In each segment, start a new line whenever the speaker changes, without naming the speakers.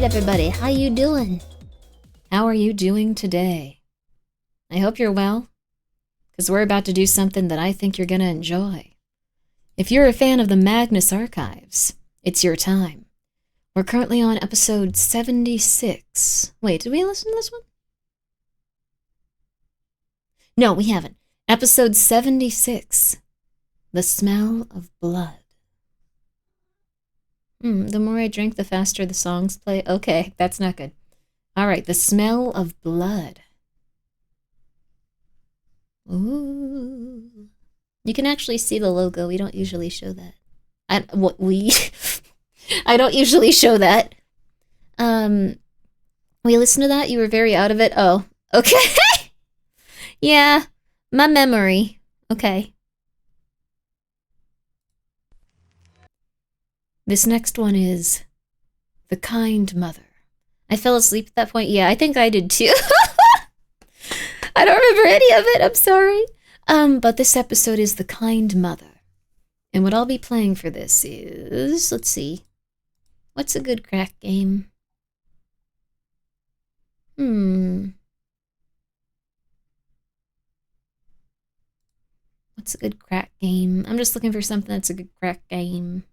Alright everybody, how you doing? How are you doing today? I hope you're well, because we're about to do something that I think you're going to enjoy. If you're a fan of the Magnus Archives, it's your time. We're currently on episode 76. Wait, did we listen to this one? No, we haven't. Episode 76. The Smell of Blood. The more I drink, the faster the songs play. Okay, that's not good. All right, The Smell of Blood. Ooh. You can actually see the logo. We don't usually show that. I don't usually show that. We listened to that? You were very out of it? Oh, okay. Yeah, my memory. Okay. This next one is The Kind Mother. I fell asleep at that point. Yeah, I think I did too. I don't remember any of it. I'm sorry. But this episode is The Kind Mother. And what I'll be playing for this is, let's see. What's a good crack game? What's a good crack game? I'm just looking for something that's a good crack game.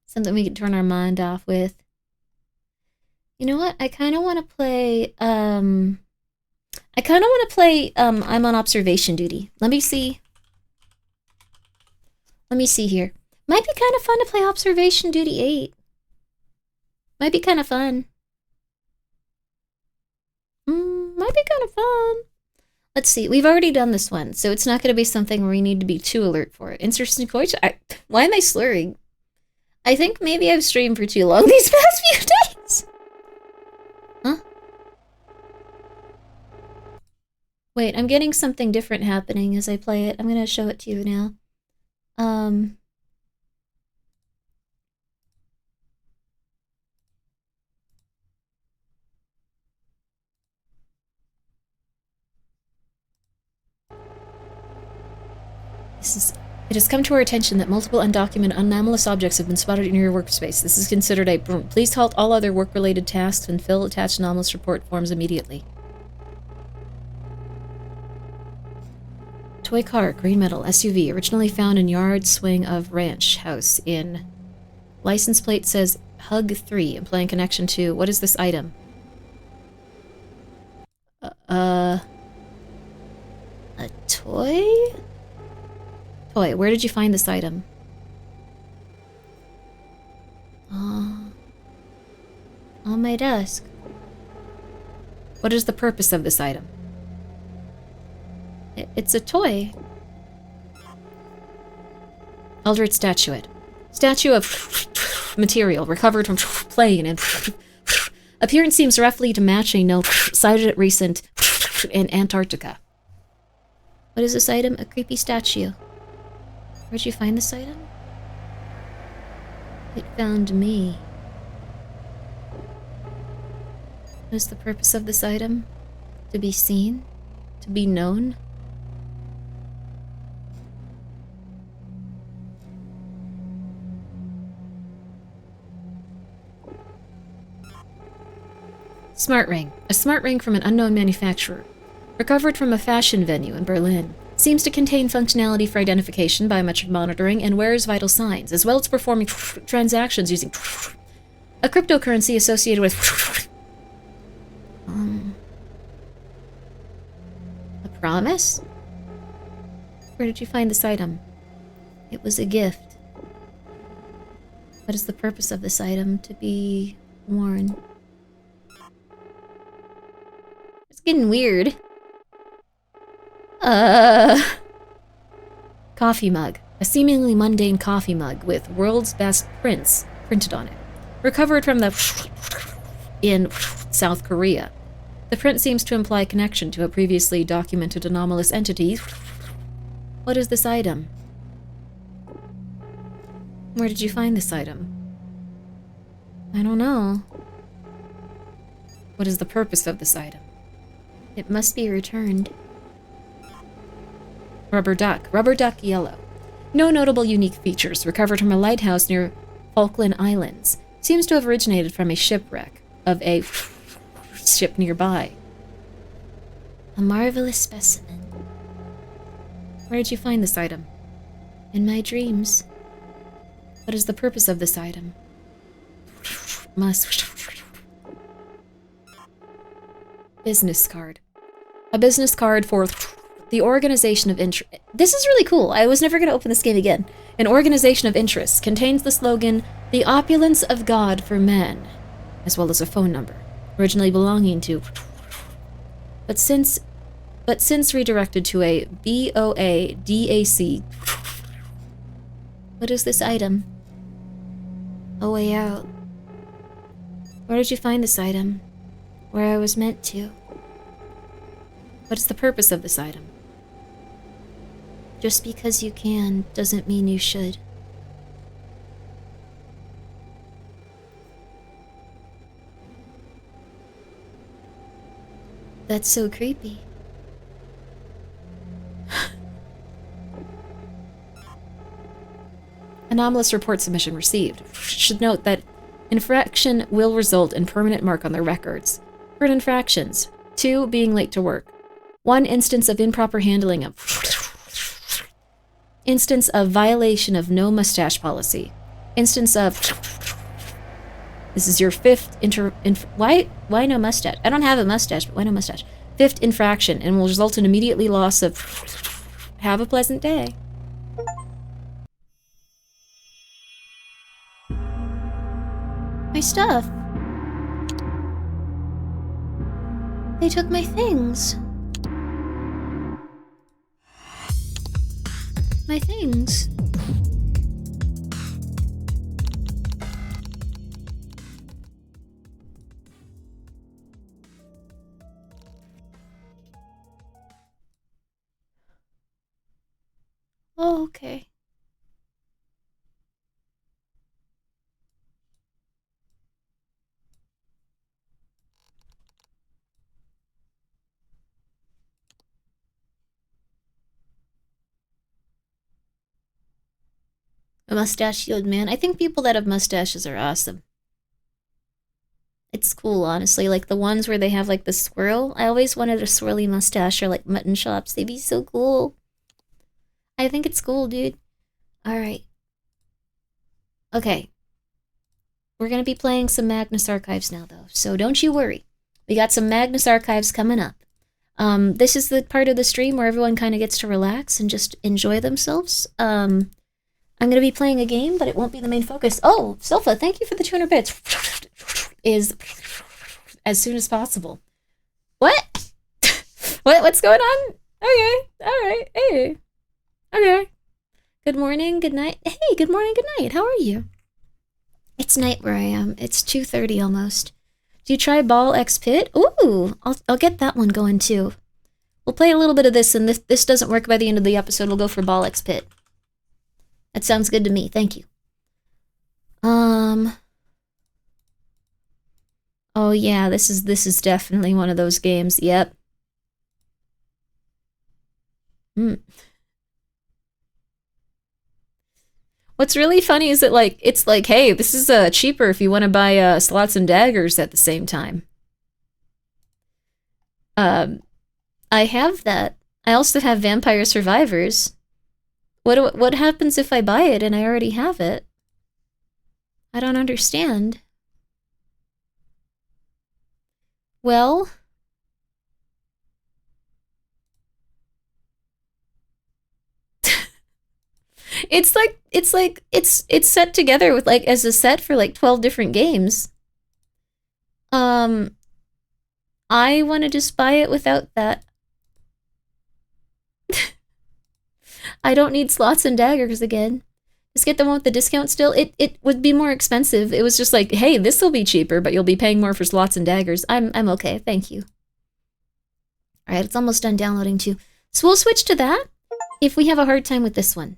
Something we can turn our mind off with. You know what? I kind of want to play, I'm on observation duty. Let me see here. Might be kind of fun to play observation duty 8. Might be kind of fun. Might be kind of fun. Let's see. We've already done this one, so it's not going to be something where we need to be too alert for it. Interesting voice. Why am I slurring? I think maybe I've streamed for too long these past few days. Huh? Wait, I'm getting something different happening as I play it. I'm going to show it to you now. It has come to our attention that multiple undocumented anomalous objects have been spotted in your workspace. This is considered a... Please halt all other work-related tasks and fill attached anomalous report forms immediately. Toy car, green metal, SUV, originally found in yard swing of ranch house in... License plate says Hug 3, implying connection to... What is this item? A toy? Toy, where did you find this item? On my desk. What is the purpose of this item? It's a toy. Eldritch statuette. Statue of material recovered from plane and appearance seems roughly to match a note cited at recent in Antarctica. What is this item? A creepy statue. Where'd you find this item? It found me. What is the purpose of this item? To be seen? To be known? Smart ring. A smart ring from an unknown manufacturer. Recovered from a fashion venue in Berlin. Seems to contain functionality for identification, biometric monitoring, and wearer's vital signs, as well as performing transactions using a cryptocurrency associated with a promise? Where did you find this item? It was a gift. What is the purpose of this item? To be worn. It's getting weird. Coffee mug. A seemingly mundane coffee mug with world's best prince printed on it. Recovered from in South Korea. The print seems to imply connection to a previously documented anomalous entity. What is this item? Where did you find this item? I don't know. What is the purpose of this item? It must be returned. Rubber duck. Rubber duck yellow. No notable unique features. Recovered from a lighthouse near Falkland Islands. Seems to have originated from a shipwreck of a ship nearby. A marvelous specimen. Where did you find this item? In my dreams. What is the purpose of this item? Business card. A business card for the Organization of Interest. This is really cool. I was never going to open this game again. An Organization of Interest contains the slogan, "The Opulence of God for Men," as well as a phone number, originally belonging to... But since redirected to a BOADAC. What is this item? A way out. Where did you find this item? Where I was meant to. What is the purpose of this item? Just because you can doesn't mean you should. That's so creepy. Anomalous report submission received. Should note that infraction will result in permanent mark on their records. For infractions: 2, being late to work. 1, instance of improper handling of... Instance of violation of no mustache policy. Instance of... This is your 5th why no mustache? I don't have a mustache, but why no mustache? 5th infraction, and will result in immediately loss of... Have a pleasant day. My stuff. They took my things. My things. Oh, okay. A mustachioed man. I think people that have mustaches are awesome. It's cool, honestly. Like the ones where they have like the swirl. I always wanted a swirly mustache, or like mutton chops. They'd be so cool. I think it's cool, dude. Alright. Okay. We're gonna be playing some Magnus Archives now, though. So don't you worry. We got some Magnus Archives coming up. This is the part of the stream where everyone kind of gets to relax and just enjoy themselves. I'm going to be playing a game, but it won't be the main focus. Oh, Silpha, thank you for the 200 bits. Is as soon as possible. What? What's going on? Okay, alright, hey. Okay. Good morning, good night. Hey, good morning, good night. How are you? It's night where I am. It's 2:30 almost. Do you try Ball X Pit? Ooh, I'll get that one going too. We'll play a little bit of this, and if this doesn't work by the end of the episode, we'll go for Ball X Pit. That sounds good to me. Thank you. Oh yeah, this is definitely one of those games. Yep. What's really funny is that like it's like, hey, this is cheaper if you want to buy slots and daggers at the same time. I have that. I also have Vampire Survivors. What happens if I buy it and I already have it? I don't understand. Well, it's set together with like as a set for like 12 different games. I want to just buy it without that. I don't need slots and daggers again. Just get the one with the discount still. It would be more expensive. It was just like, hey, this will be cheaper, but you'll be paying more for slots and daggers. I'm okay, thank you. Alright, it's almost done downloading too. So we'll switch to that if we have a hard time with this one.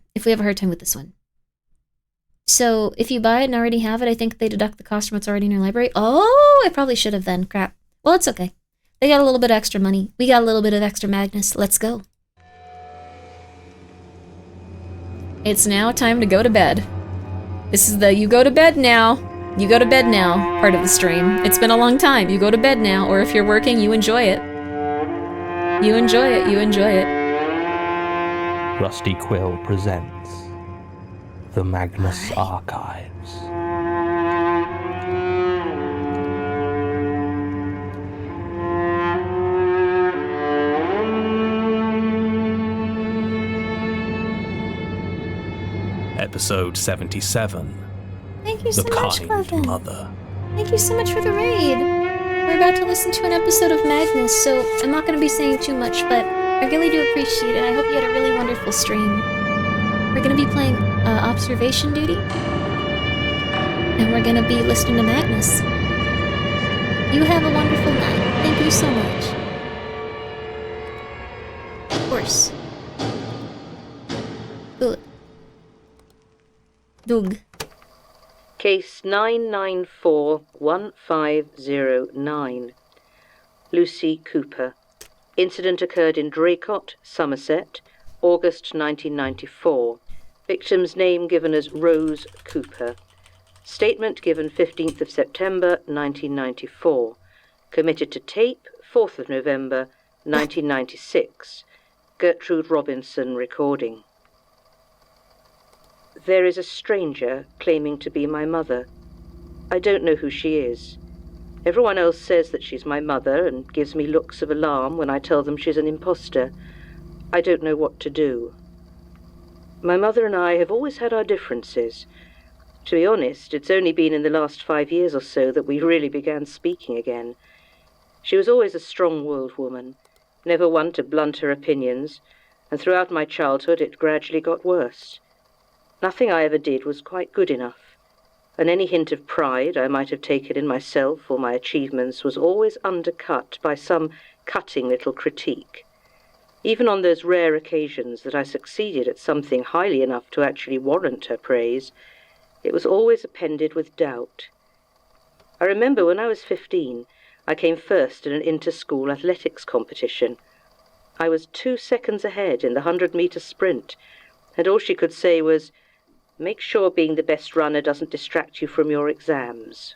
So if you buy it and already have it, I think they deduct the cost from what's already in your library. Oh, I probably should have then. Crap. Well, it's okay. They got a little bit of extra money. We got a little bit of extra Magnus. Let's go. It's now time to go to bed. This is the you go to bed now. You go to bed now part of the stream. It's been a long time. You go to bed now, or if you're working, you enjoy it. You enjoy it, you enjoy it.
Rusty Quill presents the Magnus Archives. Episode 77.
Thank you so
The
much,
Kind
Clevin.
Mother.
Thank you so much for the raid. We're about to listen to an episode of Magnus, so I'm not going to be saying too much, but I really do appreciate it. I hope you had a really wonderful stream. We're going to be playing Observation Duty, and we're going to be listening to Magnus. You have a wonderful night. Thank you so much. Of course. Good. Doug.
Case 9941509. Lucy Cooper. Incident occurred in Draycott, Somerset, August 1994. Victim's name given as Rose Cooper. Statement given 15th of September 1994. Committed to tape 4th of November 1996. Gertrude Robinson recording. There is a stranger claiming to be my mother. I don't know who she is. Everyone else says that she's my mother and gives me looks of alarm when I tell them she's an imposter. I don't know what to do. My mother and I have always had our differences. To be honest, it's only been in the last 5 years or so that we really began speaking again. She was always a strong-willed woman, never one to blunt her opinions, and throughout my childhood it gradually got worse. Nothing I ever did was quite good enough, and any hint of pride I might have taken in myself or my achievements was always undercut by some cutting little critique. Even on those rare occasions that I succeeded at something highly enough to actually warrant her praise, it was always appended with doubt. I remember when I was 15, I came first in an inter-school athletics competition. I was 2 seconds ahead in the 100-meter sprint, and all she could say was, "Make sure being the best runner doesn't distract you from your exams."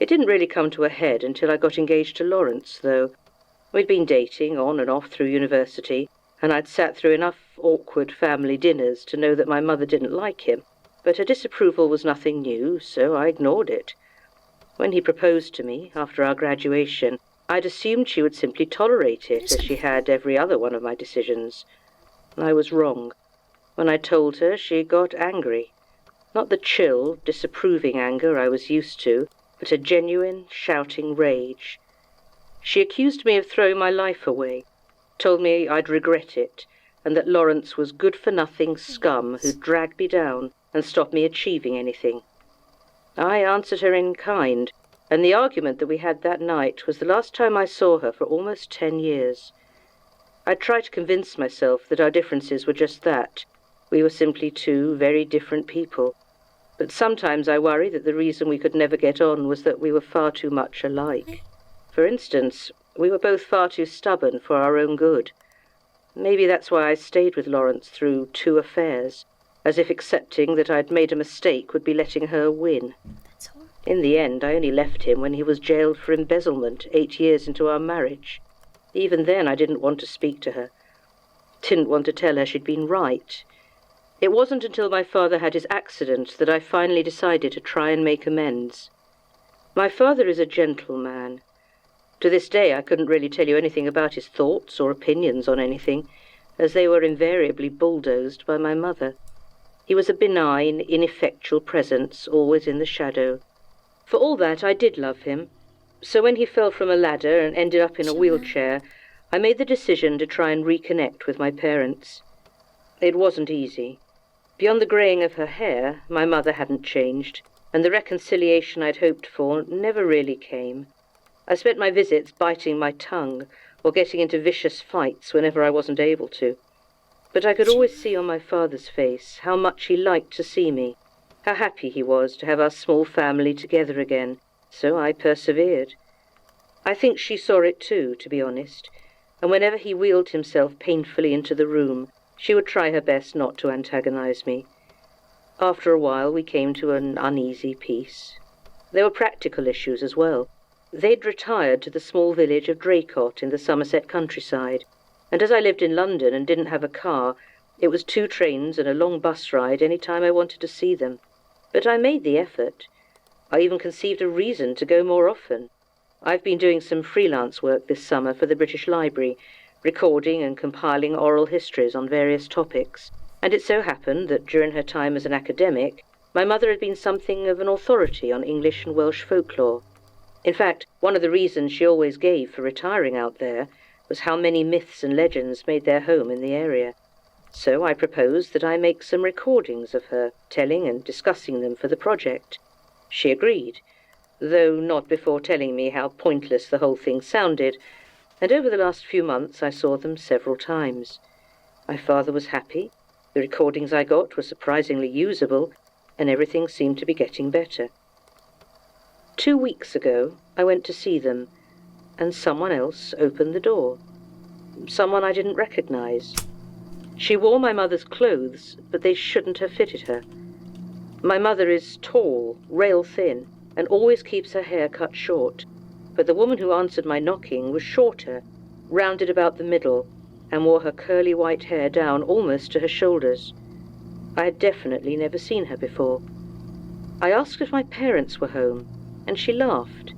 It didn't really come to a head until I got engaged to Lawrence, though. We'd been dating on and off through university, and I'd sat through enough awkward family dinners to know that my mother didn't like him. But her disapproval was nothing new, so I ignored it. When he proposed to me, after our graduation, I'd assumed she would simply tolerate it, as she had every other one of my decisions. I was wrong. When I told her, she got angry. Not the chill, disapproving anger I was used to, but a genuine, shouting rage. She accused me of throwing my life away, told me I'd regret it, and that Lawrence was good-for-nothing scum who'd drag me down and stop me achieving anything. I answered her in kind, and the argument that we had that night was the last time I saw her for almost 10 years. I tried to convince myself that our differences were just that. We were simply two very different people. But sometimes I worry that the reason we could never get on was that we were far too much alike. For instance, we were both far too stubborn for our own good. Maybe that's why I stayed with Lawrence through 2 affairs, as if accepting that I'd made a mistake would be letting her win. In the end, I only left him when he was jailed for embezzlement 8 years into our marriage. Even then, I didn't want to speak to her. Didn't want to tell her she'd been right. It wasn't until my father had his accident that I finally decided to try and make amends. My father is a gentle man. To this day, I couldn't really tell you anything about his thoughts or opinions on anything, as they were invariably bulldozed by my mother. He was a benign, ineffectual presence, always in the shadow. For all that, I did love him. So when he fell from a ladder and ended up in a wheelchair, I made the decision to try and reconnect with my parents. It wasn't easy. Beyond the greying of her hair, my mother hadn't changed, and the reconciliation I'd hoped for never really came. I spent my visits biting my tongue or getting into vicious fights whenever I wasn't able to. But I could always see on my father's face how much he liked to see me, how happy he was to have our small family together again, so I persevered. I think she saw it too, to be honest, and whenever he wheeled himself painfully into the room, she would try her best not to antagonize me. After a while, we came to an uneasy peace. There were practical issues as well. They'd retired to the small village of Draycott in the Somerset countryside, and as I lived in London and didn't have a car, it was 2 trains and a long bus ride any time I wanted to see them. But I made the effort. I even conceived a reason to go more often. I've been doing some freelance work this summer for the British Library, recording and compiling oral histories on various topics, and it so happened that during her time as an academic, my mother had been something of an authority on English and Welsh folklore. In fact, one of the reasons she always gave for retiring out there was how many myths and legends made their home in the area. So I proposed that I make some recordings of her, telling and discussing them for the project. She agreed, though not before telling me how pointless the whole thing sounded, and over the last few months I saw them several times. My father was happy, the recordings I got were surprisingly usable, and everything seemed to be getting better. 2 weeks ago, I went to see them, and someone else opened the door. Someone I didn't recognize. She wore my mother's clothes, but they shouldn't have fitted her. My mother is tall, rail-thin, and always keeps her hair cut short, but the woman who answered my knocking was shorter, rounded about the middle, and wore her curly white hair down almost to her shoulders. I had definitely never seen her before. I asked if my parents were home, and she laughed.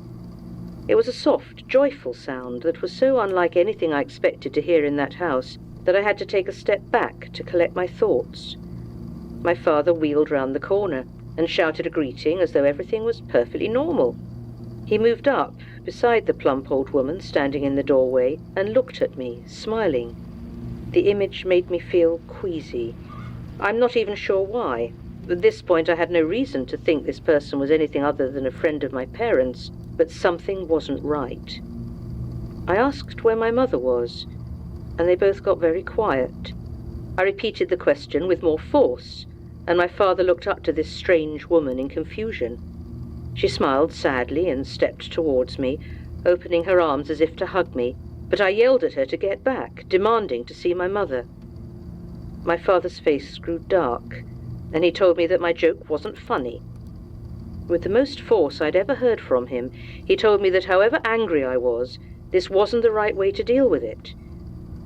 It was a soft, joyful sound that was so unlike anything I expected to hear in that house that I had to take a step back to collect my thoughts. My father wheeled round the corner and shouted a greeting as though everything was perfectly normal. He moved up beside the plump old woman standing in the doorway and looked at me, smiling. The image made me feel queasy. I'm not even sure why. At this point I had no reason to think this person was anything other than a friend of my parents', but something wasn't right. I asked where my mother was, and they both got very quiet. I repeated the question with more force, and my father looked up to this strange woman in confusion. She smiled sadly and stepped towards me, opening her arms as if to hug me, but I yelled at her to get back, demanding to see my mother. My father's face grew dark, and he told me that my joke wasn't funny. With the most force I'd ever heard from him, he told me that however angry I was, this wasn't the right way to deal with it.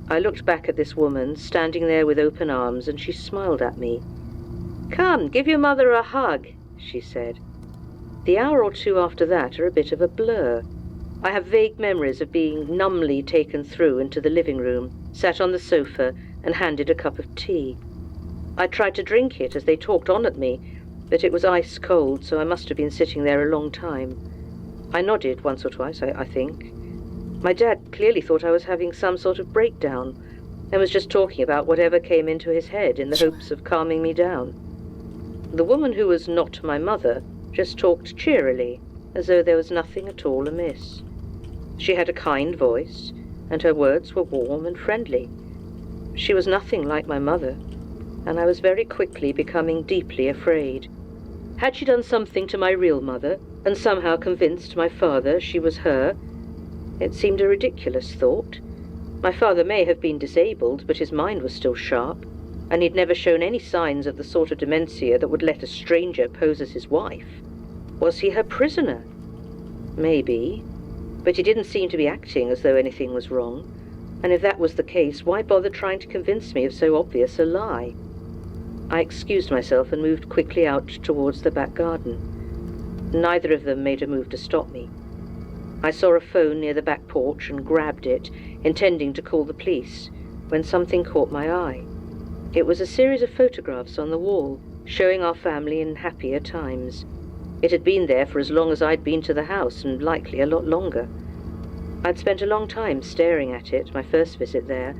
I looked back at this woman, standing there with open arms, and she smiled at me. "Come, give your mother a hug," she said. The hour or two after that are a bit of a blur. I have vague memories of being numbly taken through into the living room, sat on the sofa, and handed a cup of tea. I tried to drink it as they talked on at me, but it was ice cold, so I must have been sitting there a long time. I nodded once or twice, I think. My dad clearly thought I was having some sort of breakdown, and was just talking about whatever came into his head in the hopes of calming me down. The woman who was not my mother just talked cheerily, as though there was nothing at all amiss. She had a kind voice, and her words were warm and friendly. She was nothing like my mother, and I was very quickly becoming deeply afraid. Had she done something to my real mother, and somehow convinced my father she was her? It seemed a ridiculous thought. My father may have been disabled, but his mind was still sharp, and he'd never shown any signs of the sort of dementia that would let a stranger pose as his wife. Was he her prisoner? Maybe, but he didn't seem to be acting as though anything was wrong, and if that was the case, why bother trying to convince me of so obvious a lie? I excused myself and moved quickly out towards the back garden. Neither of them made a move to stop me. I saw a phone near the back porch and grabbed it, intending to call the police, when something caught my eye. It was a series of photographs on the wall, showing our family in happier times. It had been there for as long as I'd been to the house, and likely a lot longer. I'd spent a long time staring at it, my first visit there,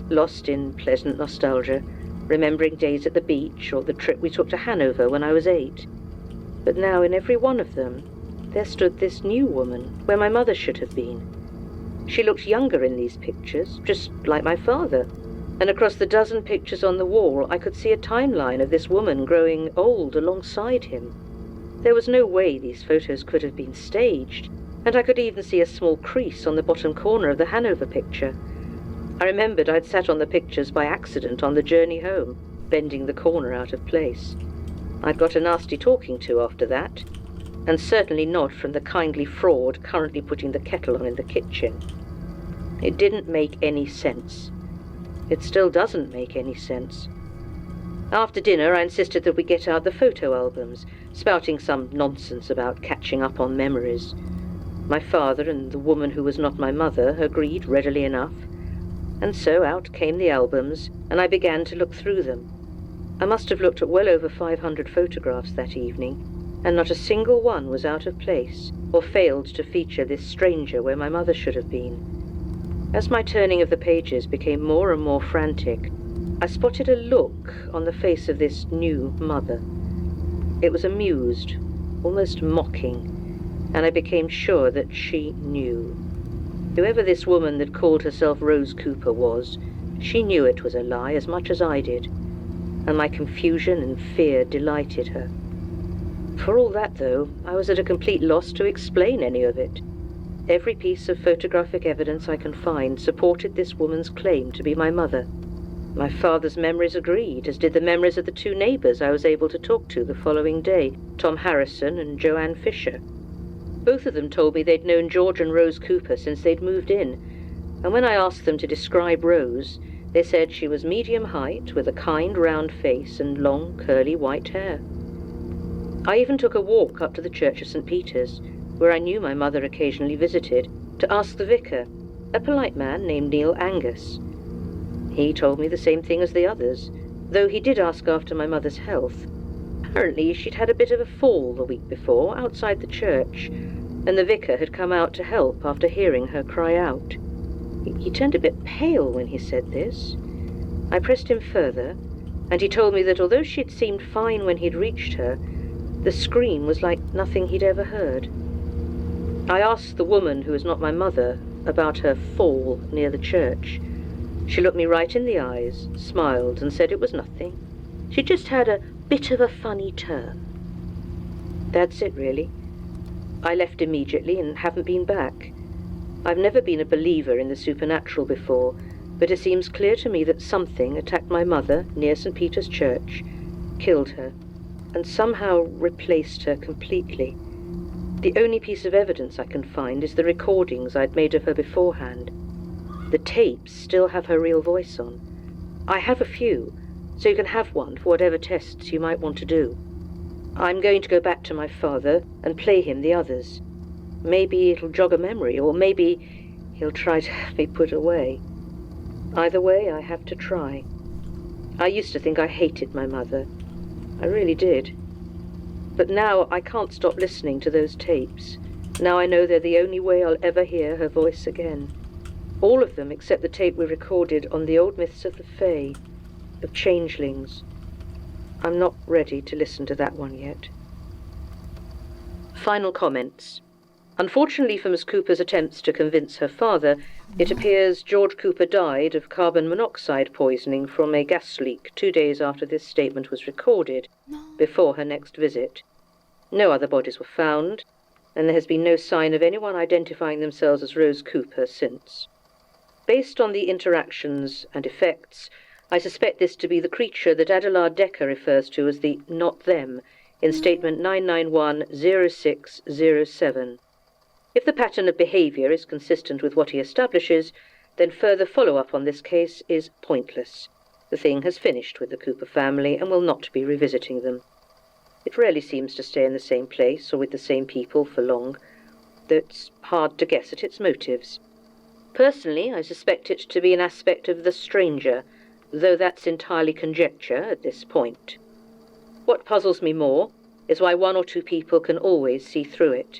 lost in pleasant nostalgia, remembering days at the beach or the trip we took to Hanover when I was 8. But now in every one of them, there stood this new woman, where my mother should have been. She looked younger in these pictures, just like my father, and across the dozen pictures on the wall I could see a timeline of this woman growing old alongside him. There was no way these photos could have been staged, and I could even see a small crease on the bottom corner of the Hanover picture. I remembered I'd sat on the pictures by accident on the journey home, bending the corner out of place. I'd got a nasty talking to after that, and certainly not from the kindly fraud currently putting the kettle on in the kitchen. It didn't make any sense. It still doesn't make any sense. After dinner, I insisted that we get out the photo albums, spouting some nonsense about catching up on memories. My father and the woman who was not my mother agreed readily enough, and so out came the albums, and I began to look through them. I must have looked at well over 500 photographs that evening, and not a single one was out of place or failed to feature this stranger where my mother should have been. As my turning of the pages became more and more frantic, I spotted a look on the face of this new mother. It was amused, almost mocking, and I became sure that she knew. Whoever this woman that called herself Rose Cooper was, she knew it was a lie as much as I did, and my confusion and fear delighted her. For all that, though, I was at a complete loss to explain any of it. Every piece of photographic evidence I can find supported this woman's claim to be my mother. My father's memories agreed, as did the memories of the two neighbours I was able to talk to the following day, Tom Harrison and Joanne Fisher. Both of them told me they'd known George and Rose Cooper since they'd moved in, and when I asked them to describe Rose, they said she was medium height, with a kind round face and long curly white hair. I even took a walk up to the Church of St. Peter's, where I knew my mother occasionally visited, to ask the vicar, a polite man named Neil Angus. He told me the same thing as the others, though he did ask after my mother's health. Apparently she'd had a bit of a fall the week before, outside the church, and the vicar had come out to help after hearing her cry out. He turned a bit pale when he said this. I pressed him further, and he told me that although she'd seemed fine when he'd reached her, the scream was like nothing he'd ever heard. I asked the woman who was not my mother about her fall near the church. She looked me right in the eyes, smiled, and said it was nothing. She just had a bit of a funny turn. That's it, really. I left immediately and haven't been back. I've never been a believer in the supernatural before, but it seems clear to me that something attacked my mother near St. Peter's Church, killed her, and somehow replaced her completely. The only piece of evidence I can find is the recordings I'd made of her beforehand. The tapes still have her real voice on. I have a few, so you can have one for whatever tests you might want to do. I'm going to go back to my father and play him the others. Maybe it'll jog a memory, or maybe he'll try to have me put away. Either way, I have to try. I used to think I hated my mother. I really did. But now I can't stop listening to those tapes. Now I know they're the only way I'll ever hear her voice again. All of them except the tape we recorded on the old myths of the Fae, of changelings. I'm not ready to listen to that one yet. Final comments. Unfortunately for Miss Cooper's attempts to convince her father, it appears George Cooper died of carbon monoxide poisoning from a gas leak 2 days after this statement was recorded, before her next visit. No other bodies were found, and there has been no sign of anyone identifying themselves as Rose Cooper since. Based on the interactions and effects, I suspect this to be the creature that Adelard Decker refers to as the not them in statement 9910607. If the pattern of behaviour is consistent with what he establishes, then further follow-up on this case is pointless. The thing has finished with the Cooper family and will not be revisiting them. It rarely seems to stay in the same place or with the same people for long, though it's hard to guess at its motives. Personally, I suspect it to be an aspect of the stranger, though that's entirely conjecture at this point. What puzzles me more is why one or two people can always see through it.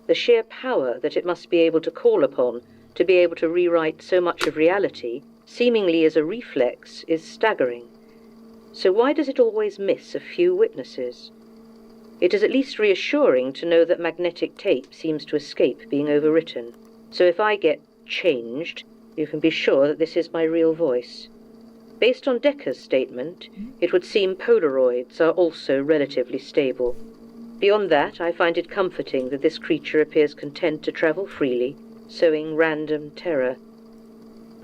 The sheer power that it must be able to call upon to be able to rewrite so much of reality, seemingly as a reflex, is staggering. So why does it always miss a few witnesses? It is at least reassuring to know that magnetic tape seems to escape being overwritten. So if I get changed, you can be sure that this is my real voice. Based on Decker's statement, it would seem Polaroids are also relatively stable. Beyond that, I find it comforting that this creature appears content to travel freely, sowing random terror.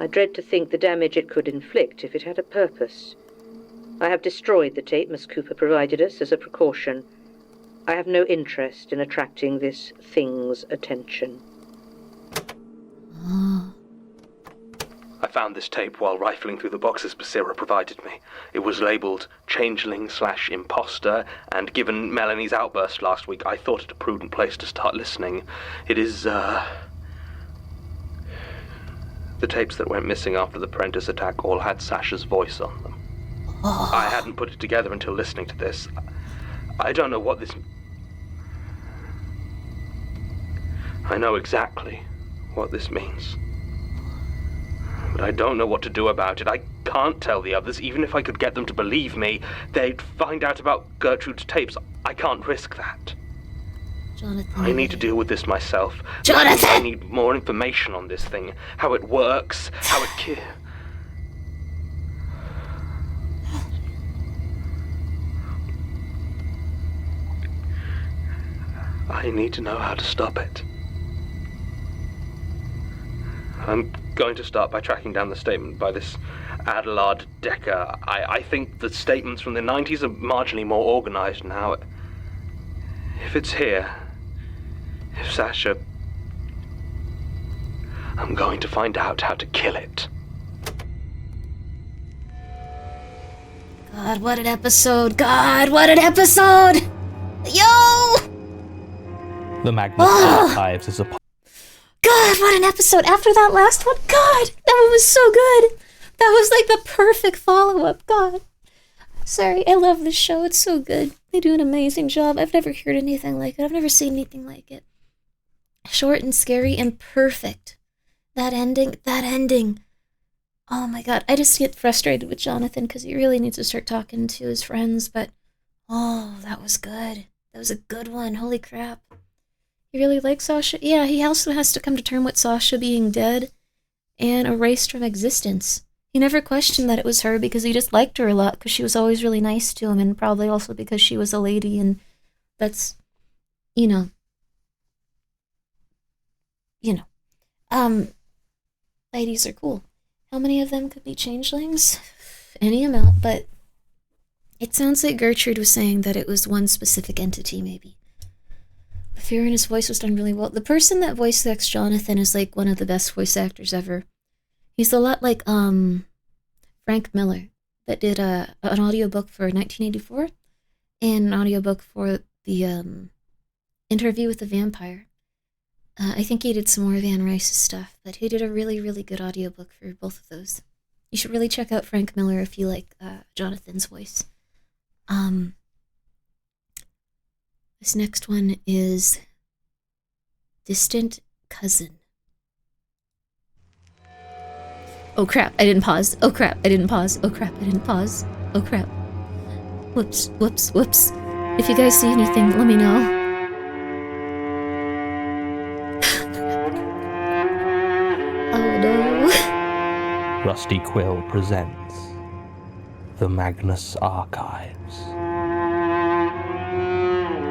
I dread to think the damage it could inflict if it had a purpose. I have destroyed the tape Miss Cooper provided us as a precaution. I have no interest in attracting this thing's attention.
I found this tape while rifling through the boxes Basira provided me. It was labelled Changeling/Imposter, and given Melanie's outburst last week, I thought it a prudent place to start listening. It is, the tapes that went missing after the Prentice attack all had Sasha's voice on them. I hadn't put it together until listening to this. I don't know what this... I know exactly what this means. But I don't know what to do about it. I can't tell the others. Even if I could get them to believe me, they'd find out about Gertrude's tapes. I can't risk that.
Jonathan.
I need to deal with this myself.
Jonathan!
I need more information on this thing. How it works, how it... I need to know how to stop it. I'm going to start by tracking down the statement by this Adelard Decker. I think the statements from the 90s are marginally more organized now. If it's here, if Sasha... I'm going to find out how to kill it.
God, what an episode! God, what an episode! Yo!
The Magnus Archives is a...
God, what an episode! After that last one, God, that one was so good! That was like the perfect follow-up, God. Sorry, I love this show, it's so good. They do an amazing job. I've never heard anything like it. I've never seen anything like it. Short and scary and perfect. That ending. Oh my God, I just get frustrated with Jonathan because he really needs to start talking to his friends, but oh, that was good. That was a good one, holy crap. He really likes Sasha? Yeah, he also has to come to terms with Sasha being dead and erased from existence. He never questioned that it was her because he just liked her a lot because she was always really nice to him, and probably also because she was a lady, and that's, ladies are cool. How many of them could be changelings? Any amount, but it sounds like Gertrude was saying that it was one specific entity, maybe. The fear in his voice was done really well. The person that voice acts Jonathan is like one of the best voice actors ever. He's a lot like Frank Miller, that did an audiobook for 1984 and an audiobook for the Interview with the Vampire. I think he did some more of Anne Rice's stuff, but he did a really, really good audiobook for both of those. You should really check out Frank Miller if you like Jonathan's voice. This next one is Distant Cousin. Oh crap, I didn't pause. Oh crap, I didn't pause. Oh crap, I didn't pause. Oh crap. Whoops. If you guys see anything, let me know. Oh no.
Rusty Quill presents the Magnus Archives.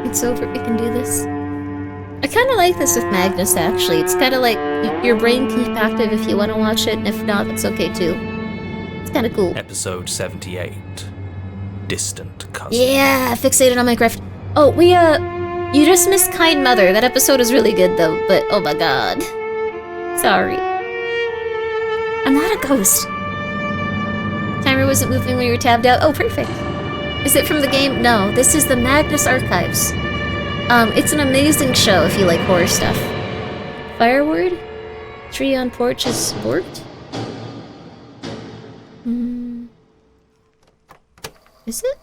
It's over, we can do this. I kind of like this with Magnus, actually. It's kind of like your brain can keep active if you want to watch it, and if not, that's okay too. It's kind of cool.
Episode 78. Distant Cousin.
Yeah, fixated on my craft. Oh, you just missed Kind Mother. That episode is really good, though, but oh my god. Sorry. I'm not a ghost. Timer wasn't moving when you were tabbed out. Oh, perfect. Is it from the game? No, this is the Magnus Archives. It's an amazing show if you like horror stuff. Fireword? Tree on porch is borked? Is it?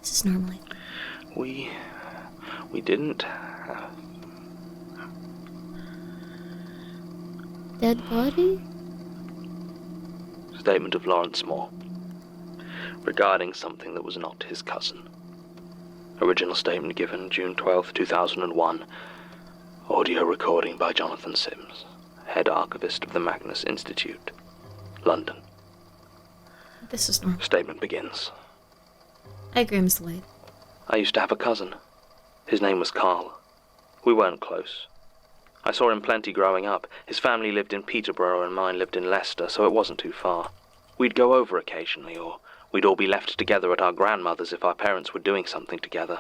This is normally.
We didn't have...
Dead body?
Statement of Lawrence Moore. Regarding something that was not his cousin. Original statement given June 12, 2001. Audio recording by Jonathan Sims, head archivist of the Magnus Institute, London.
This is normal.
Statement begins.
Hi, Grimslade.
I used to have a cousin. His name was Carl. We weren't close. I saw him plenty growing up. His family lived in Peterborough and mine lived in Leicester, so it wasn't too far. We'd go over occasionally, or We'd all be left together at our grandmother's if our parents were doing something together.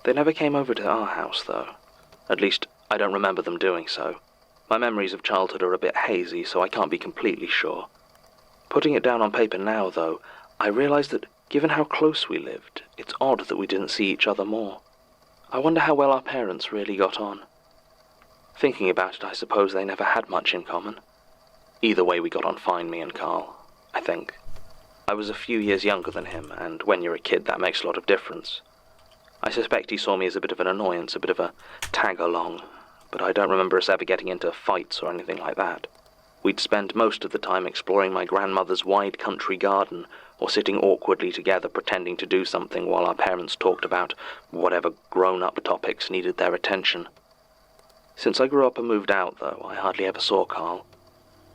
They never came over to our house, though. At least, I don't remember them doing so. My memories of childhood are a bit hazy, so I can't be completely sure. Putting it down on paper now, though, I realize that, given how close we lived, it's odd that we didn't see each other more. I wonder how well our parents really got on. Thinking about it, I suppose they never had much in common. Either way, we got on fine, me and Carl, I think. I was a few years younger than him, and when you're a kid, that makes a lot of difference. I suspect he saw me as a bit of an annoyance, a bit of a tag-along, but I don't remember us ever getting into fights or anything like that. We'd spend most of the time exploring my grandmother's wide country garden, or sitting awkwardly together pretending to do something while our parents talked about whatever grown-up topics needed their attention. Since I grew up and moved out, though, I hardly ever saw Carl.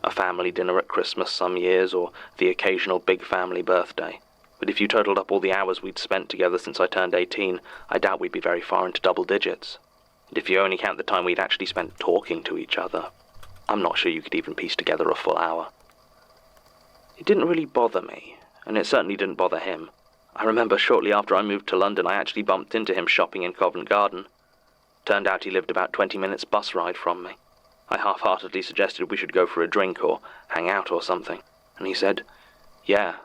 A family dinner at Christmas some years, or the occasional big family birthday. But if you totaled up all the hours we'd spent together since I turned 18, I doubt we'd be very far into double digits. And if you only count the time we'd actually spent talking to each other, I'm not sure you could even piece together a full hour. It didn't really bother me, and it certainly didn't bother him. I remember shortly after I moved to London, I actually bumped into him shopping in Covent Garden. Turned out he lived about 20 minutes bus ride from me. I half-heartedly suggested we should go for a drink or hang out or something, and he said, yeah,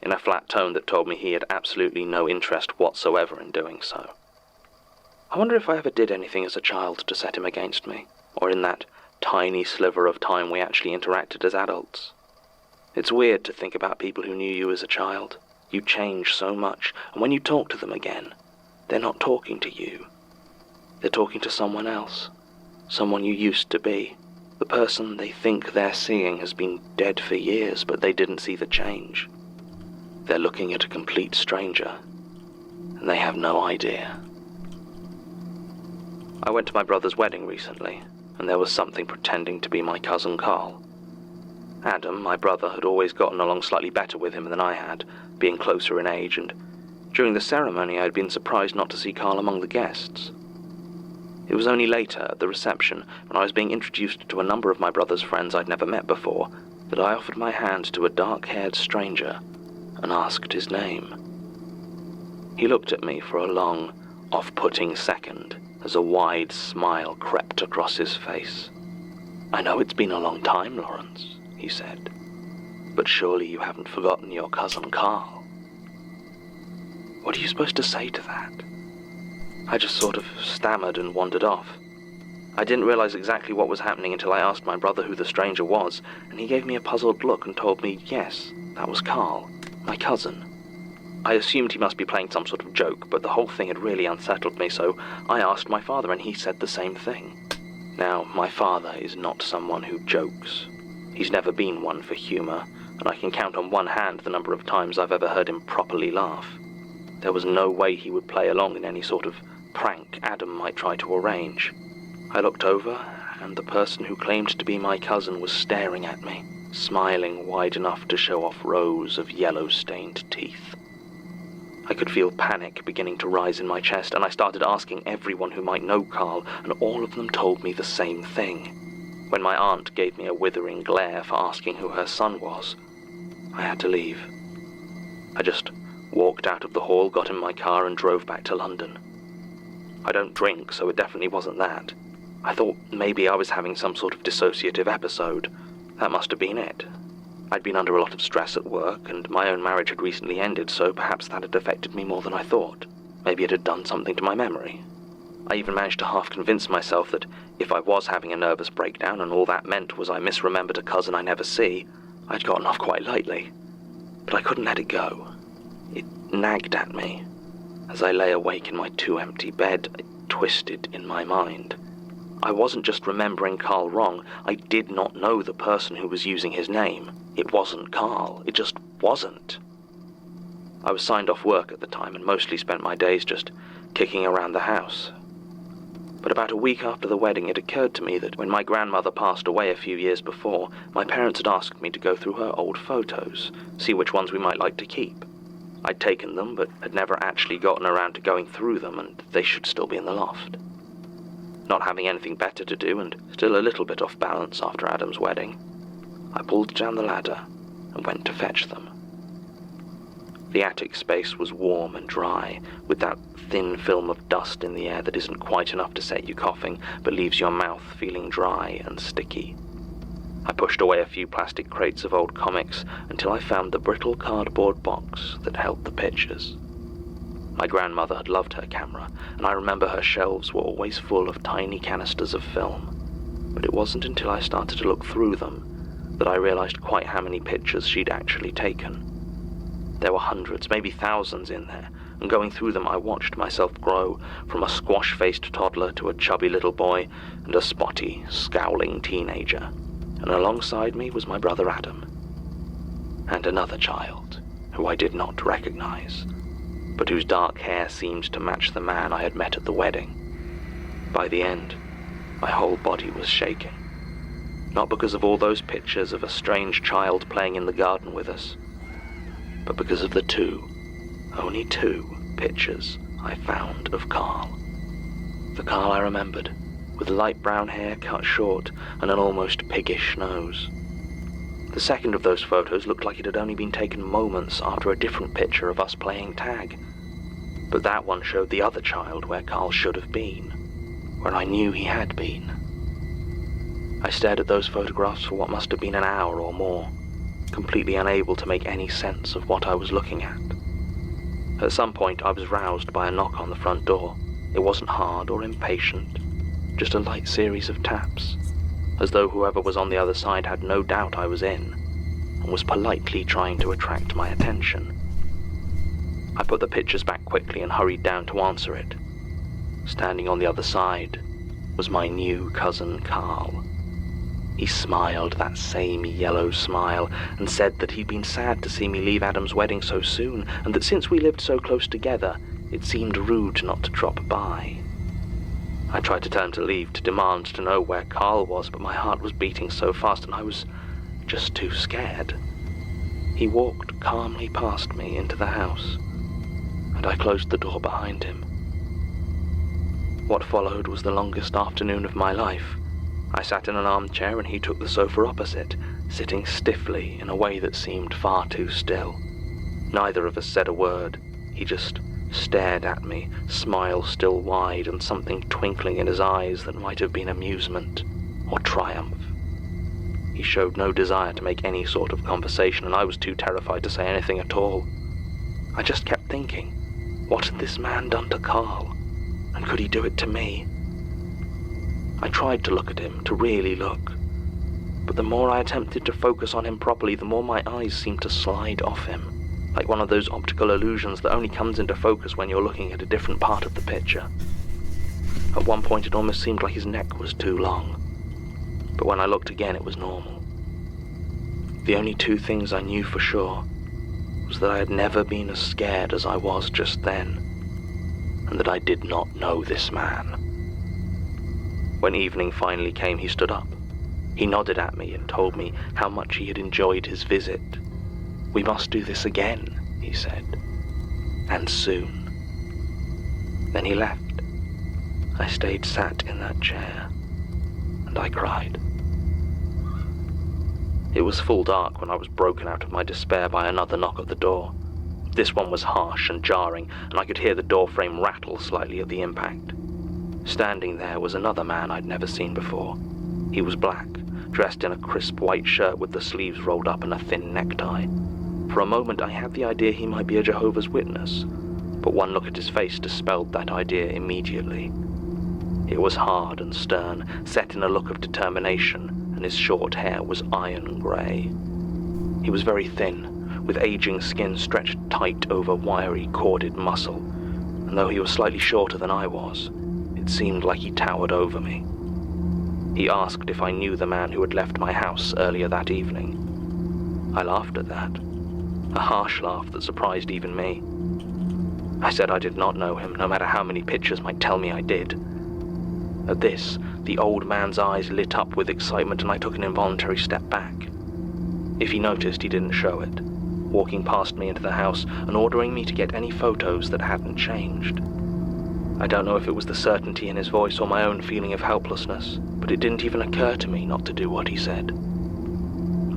in a flat tone that told me he had absolutely no interest whatsoever in doing so. I wonder if I ever did anything as a child to set him against me, or in that tiny sliver of time we actually interacted as adults. It's weird to think about people who knew you as a child. You change so much, and when you talk to them again, they're not talking to you. They're talking to someone else, someone you used to be. The person they think they're seeing has been dead for years, but they didn't see the change. They're looking at a complete stranger, and they have no idea. I went to my brother's wedding recently, and there was something pretending to be my cousin Carl. Adam, my brother, had always gotten along slightly better with him than I had, being closer in age, and during the ceremony I had been surprised not to see Carl among the guests. It was only later, at the reception, when I was being introduced to a number of my brother's friends I'd never met before, that I offered my hand to a dark-haired stranger and asked his name. He looked at me for a long, off-putting second as a wide smile crept across his face. "I know it's been a long time, Lawrence," he said, "but surely you haven't forgotten your cousin Carl." What are you supposed to say to that? I just sort of stammered and wandered off. I didn't realize exactly what was happening until I asked my brother who the stranger was, and he gave me a puzzled look and told me, yes, that was Carl, my cousin. I assumed he must be playing some sort of joke, but the whole thing had really unsettled me, so I asked my father, and he said the same thing. Now, my father is not someone who jokes. He's never been one for humor, and I can count on one hand the number of times I've ever heard him properly laugh. There was no way he would play along in any sort of prank Adam might try to arrange. I looked over, and the person who claimed to be my cousin was staring at me, smiling wide enough to show off rows of yellow-stained teeth. I could feel panic beginning to rise in my chest, and I started asking everyone who might know Carl, and all of them told me the same thing. When my aunt gave me a withering glare for asking who her son was, I had to leave. I just walked out of the hall, got in my car, and drove back to London. I don't drink, so it definitely wasn't that. I thought maybe I was having some sort of dissociative episode. That must have been it. I'd been under a lot of stress at work, and my own marriage had recently ended, so perhaps that had affected me more than I thought. Maybe it had done something to my memory. I even managed to half convince myself that if I was having a nervous breakdown and all that meant was I misremembered a cousin I never see, I'd gotten off quite lightly. But I couldn't let it go. It nagged at me. As I lay awake in my too-empty bed, it twisted in my mind. I wasn't just remembering Carl wrong, I did not know the person who was using his name. It wasn't Carl, it just wasn't. I was signed off work at the time and mostly spent my days just kicking around the house. But about a week after the wedding, it occurred to me that when my grandmother passed away a few years before, my parents had asked me to go through her old photos, see which ones we might like to keep. I'd taken them, but had never actually gotten around to going through them, and they should still be in the loft. Not having anything better to do, and still a little bit off balance after Adam's wedding, I pulled down the ladder and went to fetch them. The attic space was warm and dry, with that thin film of dust in the air that isn't quite enough to set you coughing, but leaves your mouth feeling dry and sticky. I pushed away a few plastic crates of old comics until I found the brittle cardboard box that held the pictures. My grandmother had loved her camera, and I remember her shelves were always full of tiny canisters of film. But it wasn't until I started to look through them that I realized quite how many pictures she'd actually taken. There were hundreds, maybe thousands in there, and going through them I watched myself grow from a squash-faced toddler to a chubby little boy and a spotty, scowling teenager. And alongside me was my brother Adam, and another child who I did not recognize, but whose dark hair seemed to match the man I had met at the wedding. By the end, my whole body was shaking. Not because of all those pictures of a strange child playing in the garden with us, but because of the only two pictures I found of Carl. The Carl I remembered, with light brown hair cut short and an almost piggish nose. The second of those photos looked like it had only been taken moments after a different picture of us playing tag. But that one showed the other child where Carl should have been, where I knew he had been. I stared at those photographs for what must have been an hour or more, completely unable to make any sense of what I was looking at. At some point I was roused by a knock on the front door. It wasn't hard or impatient, just a light series of taps, as though whoever was on the other side had no doubt I was in, and was politely trying to attract my attention. I put the pictures back quickly and hurried down to answer it. Standing on the other side was my new cousin Carl. He smiled that same yellow smile and said that he'd been sad to see me leave Adam's wedding so soon, and that since we lived so close together, it seemed rude not to drop by. I tried to turn to leave, to demand to know where Carl was, but my heart was beating so fast and I was just too scared. He walked calmly past me into the house, and I closed the door behind him. What followed was the longest afternoon of my life. I sat in an armchair and he took the sofa opposite, sitting stiffly in a way that seemed far too still. Neither of us said a word. He just stared at me, smile still wide and something twinkling in his eyes that might have been amusement or triumph. He showed no desire to make any sort of conversation, and I was too terrified to say anything at all. I just kept thinking, what had this man done to Carl? And could he do it to me? I tried to look at him, to really look, but the more I attempted to focus on him properly, the more my eyes seemed to slide off him, like one of those optical illusions that only comes into focus when you're looking at a different part of the picture. At one point it almost seemed like his neck was too long, but when I looked again it was normal. The only two things I knew for sure was that I had never been as scared as I was just then, and that I did not know this man. When evening finally came, he stood up. He nodded at me and told me how much he had enjoyed his visit. "We must do this again," he said, "and soon." Then he left. I stayed sat in that chair, and I cried. It was full dark when I was broken out of my despair by another knock at the door. This one was harsh and jarring, and I could hear the door frame rattle slightly at the impact. Standing there was another man I'd never seen before. He was black, dressed in a crisp white shirt with the sleeves rolled up and a thin necktie. For a moment I had the idea he might be a Jehovah's Witness, but one look at his face dispelled that idea immediately. It was hard and stern, set in a look of determination, and his short hair was iron grey. He was very thin, with aging skin stretched tight over wiry, corded muscle, and though he was slightly shorter than I was, it seemed like he towered over me. He asked if I knew the man who had left my house earlier that evening. I laughed at that, a harsh laugh that surprised even me. I said I did not know him, no matter how many pictures might tell me I did. At this, the old man's eyes lit up with excitement and I took an involuntary step back. If he noticed, he didn't show it, walking past me into the house and ordering me to get any photos that hadn't changed. I don't know if it was the certainty in his voice or my own feeling of helplessness, but it didn't even occur to me not to do what he said.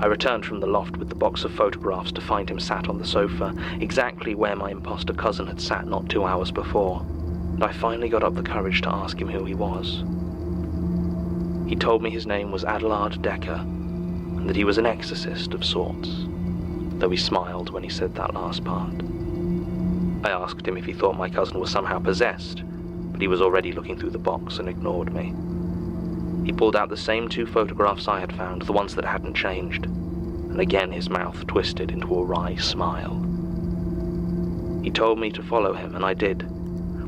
I returned from the loft with the box of photographs to find him sat on the sofa, exactly where my imposter cousin had sat not 2 hours before, and I finally got up the courage to ask him who he was. He told me his name was Adelard Decker, and that he was an exorcist of sorts, though he smiled when he said that last part. I asked him if he thought my cousin was somehow possessed, but he was already looking through the box and ignored me. He pulled out the same 2 photographs I had found, the ones that hadn't changed, and again his mouth twisted into a wry smile. He told me to follow him, and I did.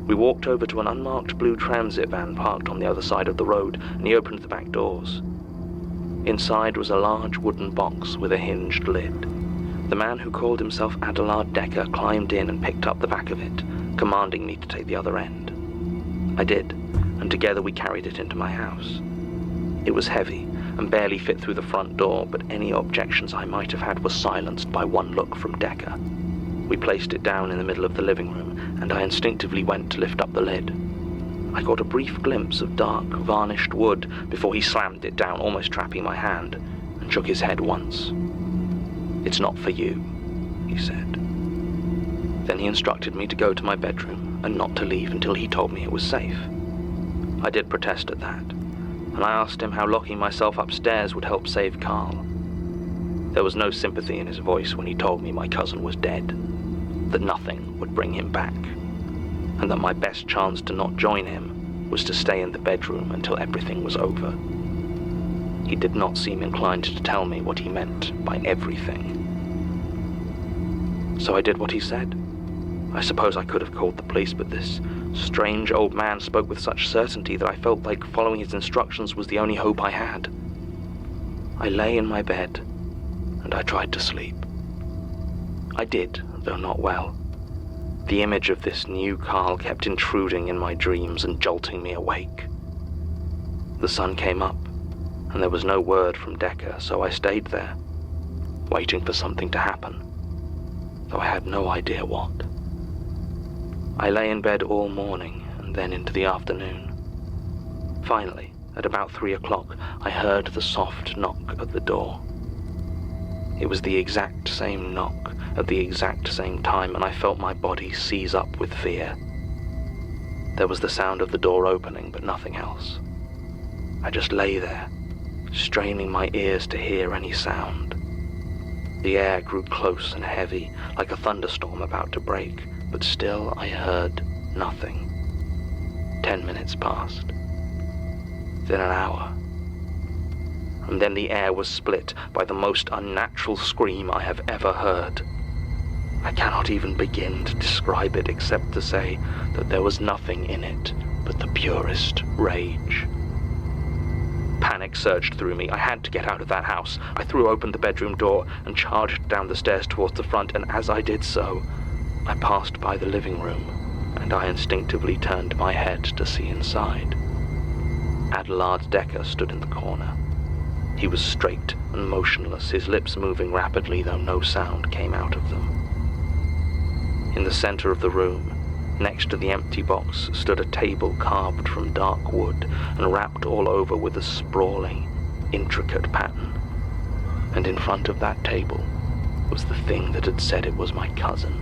We walked over to an unmarked blue transit van parked on the other side of the road, and he opened the back doors. Inside was a large wooden box with a hinged lid. The man who called himself Adelard Decker climbed in and picked up the back of it, commanding me to take the other end. I did, and together we carried it into my house. It was heavy and barely fit through the front door, but any objections I might have had were silenced by one look from Decker. We placed it down in the middle of the living room, and I instinctively went to lift up the lid. I caught a brief glimpse of dark, varnished wood before he slammed it down, almost trapping my hand, and shook his head once. "It's not for you," he said. Then he instructed me to go to my bedroom and not to leave until he told me it was safe. I did protest at that, and I asked him how locking myself upstairs would help save Carl. There was no sympathy in his voice when he told me my cousin was dead, that nothing would bring him back, and that my best chance to not join him was to stay in the bedroom until everything was over. He did not seem inclined to tell me what he meant by everything. So I did what he said. I suppose I could have called the police, but this strange old man spoke with such certainty that I felt like following his instructions was the only hope I had. I lay in my bed, and I tried to sleep. I did, though not well. The image of this new Carl kept intruding in my dreams and jolting me awake. The sun came up, and there was no word from Decker, so I stayed there, waiting for something to happen, though I had no idea what. I lay in bed all morning and then into the afternoon. Finally, at about 3 o'clock, I heard the soft knock at the door. It was the exact same knock at the exact same time, and I felt my body seize up with fear. There was the sound of the door opening, but nothing else. I just lay there, straining my ears to hear any sound. The air grew close and heavy, like a thunderstorm about to break, but still I heard nothing. 10 minutes passed, then an hour, and then the air was split by the most unnatural scream I have ever heard. I cannot even begin to describe it except to say that there was nothing in it but the purest rage. Panic surged through me. I had to get out of that house. I threw open the bedroom door and charged down the stairs towards the front, and as I did so, I passed by the living room, and I instinctively turned my head to see inside. Adelard Decker stood in the corner. He was straight and motionless, his lips moving rapidly, though no sound came out of them. In the center of the room, next to the empty box, stood a table carved from dark wood and wrapped all over with a sprawling, intricate pattern. And in front of that table was the thing that had said it was my cousin.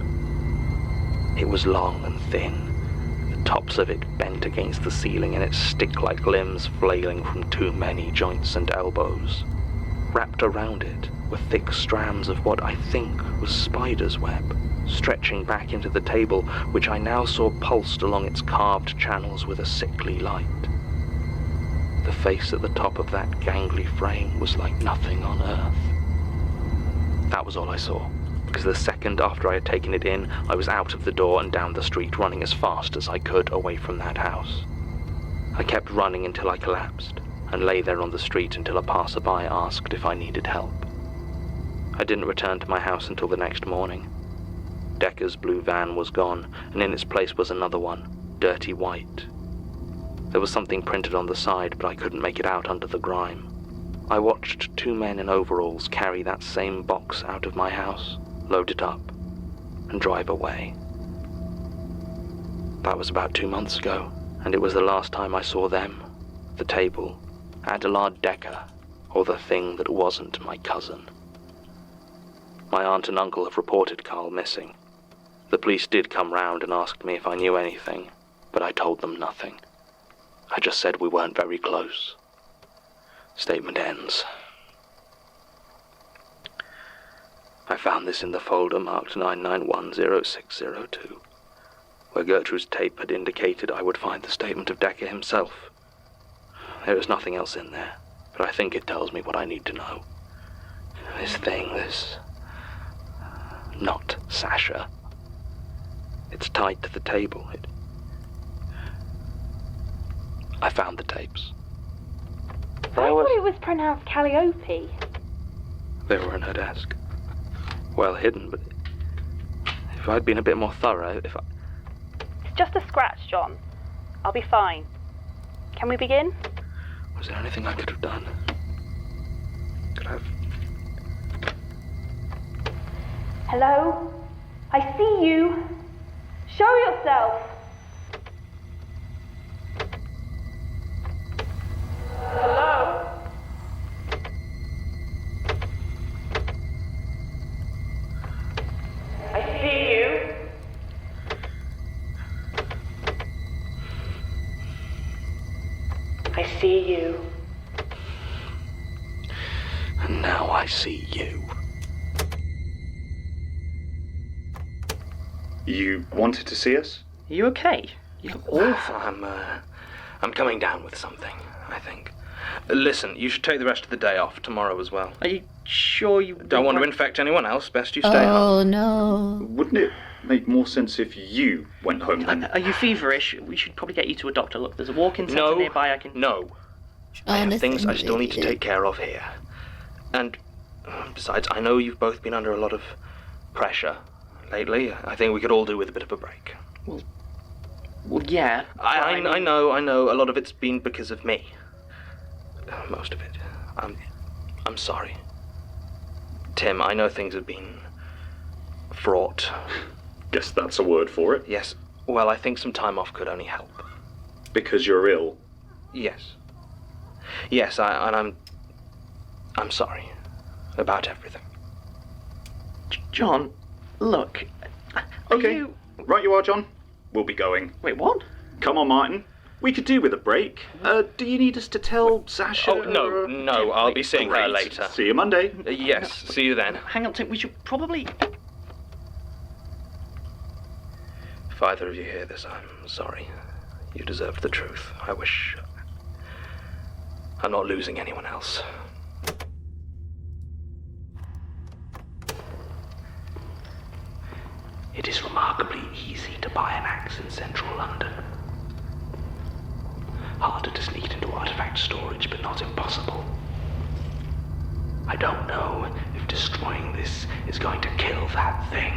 It was long and thin, the tops of it bent against the ceiling and its stick-like limbs flailing from too many joints and elbows. Wrapped around it were thick strands of what I think was spider's web, stretching back into the table, which I now saw pulsed along its carved channels with a sickly light. The face at the top of that gangly frame was like nothing on earth. That was all I saw, because the second after I had taken it in, I was out of the door and down the street, running as fast as I could away from that house. I kept running until I collapsed, and lay there on the street until a passerby asked if I needed help. I didn't return to my house until the next morning. Decker's blue van was gone, and in its place was another one, dirty white. There was something printed on the side, but I couldn't make it out under the grime. I watched 2 men in overalls carry that same box out of my house, load it up, and drive away. That was about 2 months ago, and it was the last time I saw them, the table, Adelard Decker, or the thing that wasn't my cousin. My aunt and uncle have reported Carl missing. The police did come round and asked me if I knew anything, but I told them nothing. I just said we weren't very close. Statement ends. I found this in the folder marked 9910602, where Gertrude's tape had indicated I would find the statement of Decker himself. There is nothing else in there, but I think it tells me what I need to know. This thing, this knot, Sasha, it's tied to the table. I found the tapes.
I thought it was pronounced Calliope.
They were in her desk. Well hidden, but if I'd been a bit more thorough,
It's just a scratch, John. I'll be fine. Can we begin?
Was there anything I could have done? Could I have...
Hello? I see you. Show yourself. Hello? I see you. I see you.
And now I see you.
You wanted to see us?
Are you okay? You look awful.
I'm coming down with something, I think. Listen, you should take the rest of the day off, tomorrow as well.
Are you sure you
Don't want to infect anyone else, best you stay home.
Oh, no.
Wouldn't it make more sense if you went home then?
Are you feverish? We should probably get you to a doctor. Look, there's a walk-in centre nearby.
No. I have things I
Jonathan,
still need to take care of here. And besides, I know you've both been under a lot of pressure lately. I think we could all do with a bit of a break.
Well, yeah.
I know. A lot of it's been because of me. Most of it. I'm sorry. Tim, I know things have been fraught.
Guess that's a word for it.
Yes. Well, I think some time off could only help.
Because you're ill.
Yes. Yes, I'm sorry about everything.
John, look.
Okay. Right you are, John. We'll be going.
Wait, what?
Come on, Martin. We could do with a break. Do you need us to tell Sasha?
Oh, no, I'll be seeing her
Great.
later.
See you Monday.
Yes, see you then.
Hang on, Tim. We should probably...
If either of you hear this, I'm sorry. You deserve the truth. I wish I'm not losing anyone else. It is remarkably easy to buy an axe in central London. Harder to sneak into artifact storage, but not impossible. I don't know if destroying this is going to kill that thing,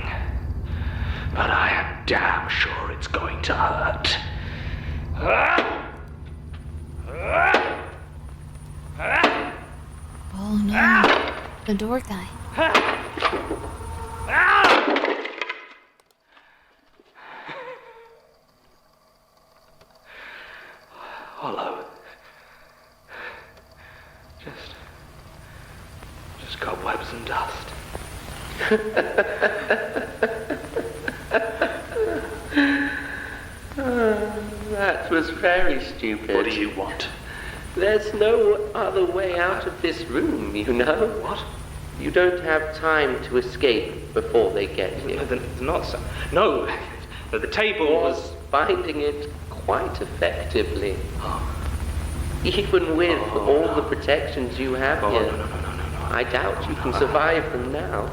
but I am damn sure it's going to hurt.
Oh, no. The door guy.
Hollow. Just cobwebs and dust.
That was very stupid.
What do you want?
There's no other way out of this room, you know.
What?
You don't have time to escape before they get you.
No, they're not so. No, the table was.
Finding it quite effectively. Even with all the protections you have
Oh,
here.
no.
I doubt you can survive them now.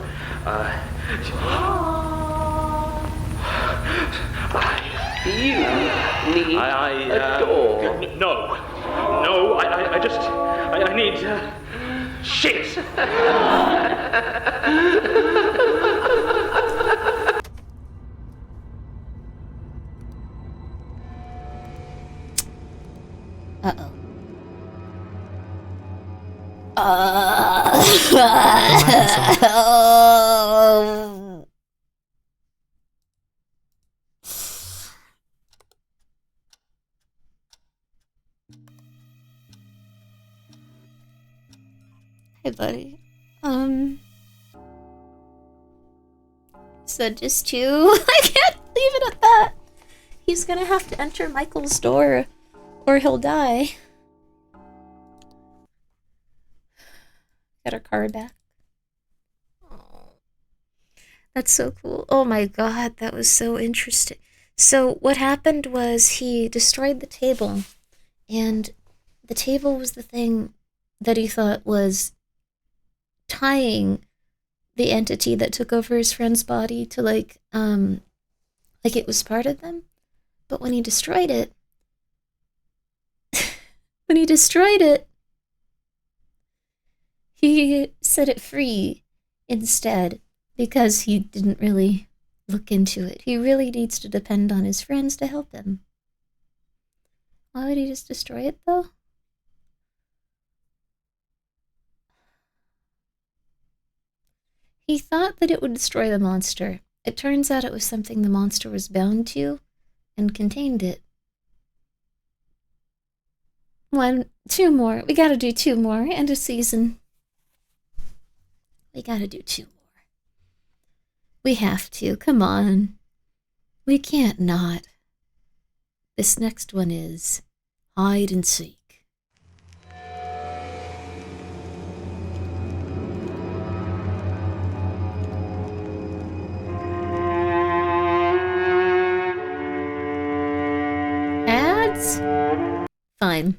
You need a door.
No, I need, shit!
Uh-oh. Oh. Hey, buddy. said just two. I can't leave it at that. He's gonna have to enter Michael's door, or he'll die. Got our card back. Oh, that's so cool. Oh my god, that was so interesting. So what happened was he destroyed the table, and the table was the thing that he thought was tying the entity that took over his friend's body to like it was part of them. But when he destroyed it, he set it free instead, because he didn't really look into it. He really needs to depend on his friends to help him. Why would he just destroy it, though? He thought that it would destroy the monster. It turns out it was something the monster was bound to and contained it. Two more. We gotta do two more. End of season. We gotta do two more. We have to. Come on. We can't not. This next one is hide and seek. Ads? Fine.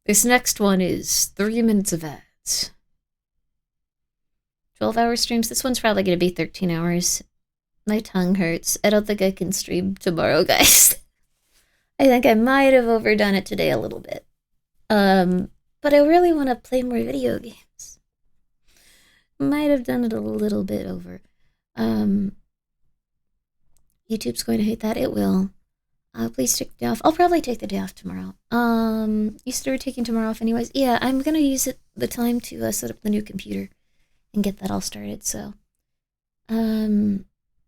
This next one is 3 minutes of ads. 12-hour streams. This one's probably going to be 13 hours. My tongue hurts. I don't think I can stream tomorrow, guys. I think I might have overdone it today a little bit. But I really want to play more video games. Might have done it a little bit over. YouTube's going to hate that. It will. Please take the day off. I'll probably take the day off tomorrow. You started taking tomorrow off anyways? Yeah, I'm gonna use the time to set up the new computer and get that all started, so. I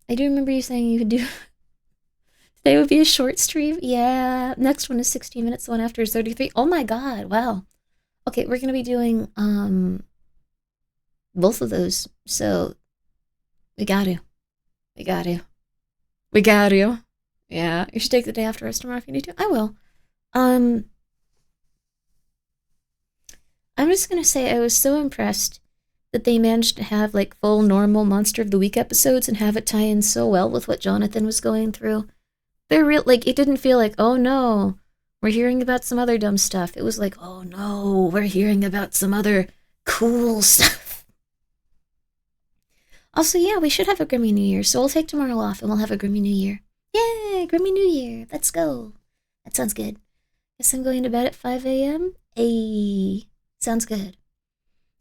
do remember you saying you could do... Today would be a short stream? Yeah, next one is 16 minutes, the one after is 33. Oh my god, wow. Okay, we're gonna be doing, both of those, so... We gotta. Yeah, you should take the day after rest tomorrow if you need to. I will. I'm just gonna say I was so impressed that they managed to have like full normal Monster of the Week episodes and have it tie in so well with what Jonathan was going through. They're real, like, it didn't feel like, oh no, we're hearing about some other dumb stuff. It was like, oh no, we're hearing about some other cool stuff. Also, yeah, we should have a Grimmi New Year, so we'll take tomorrow off and we'll have a Grimmi New Year. Yay, Grimmi New Year. Let's go. That sounds good. Guess I'm going to bed at 5 a.m. Hey, sounds good.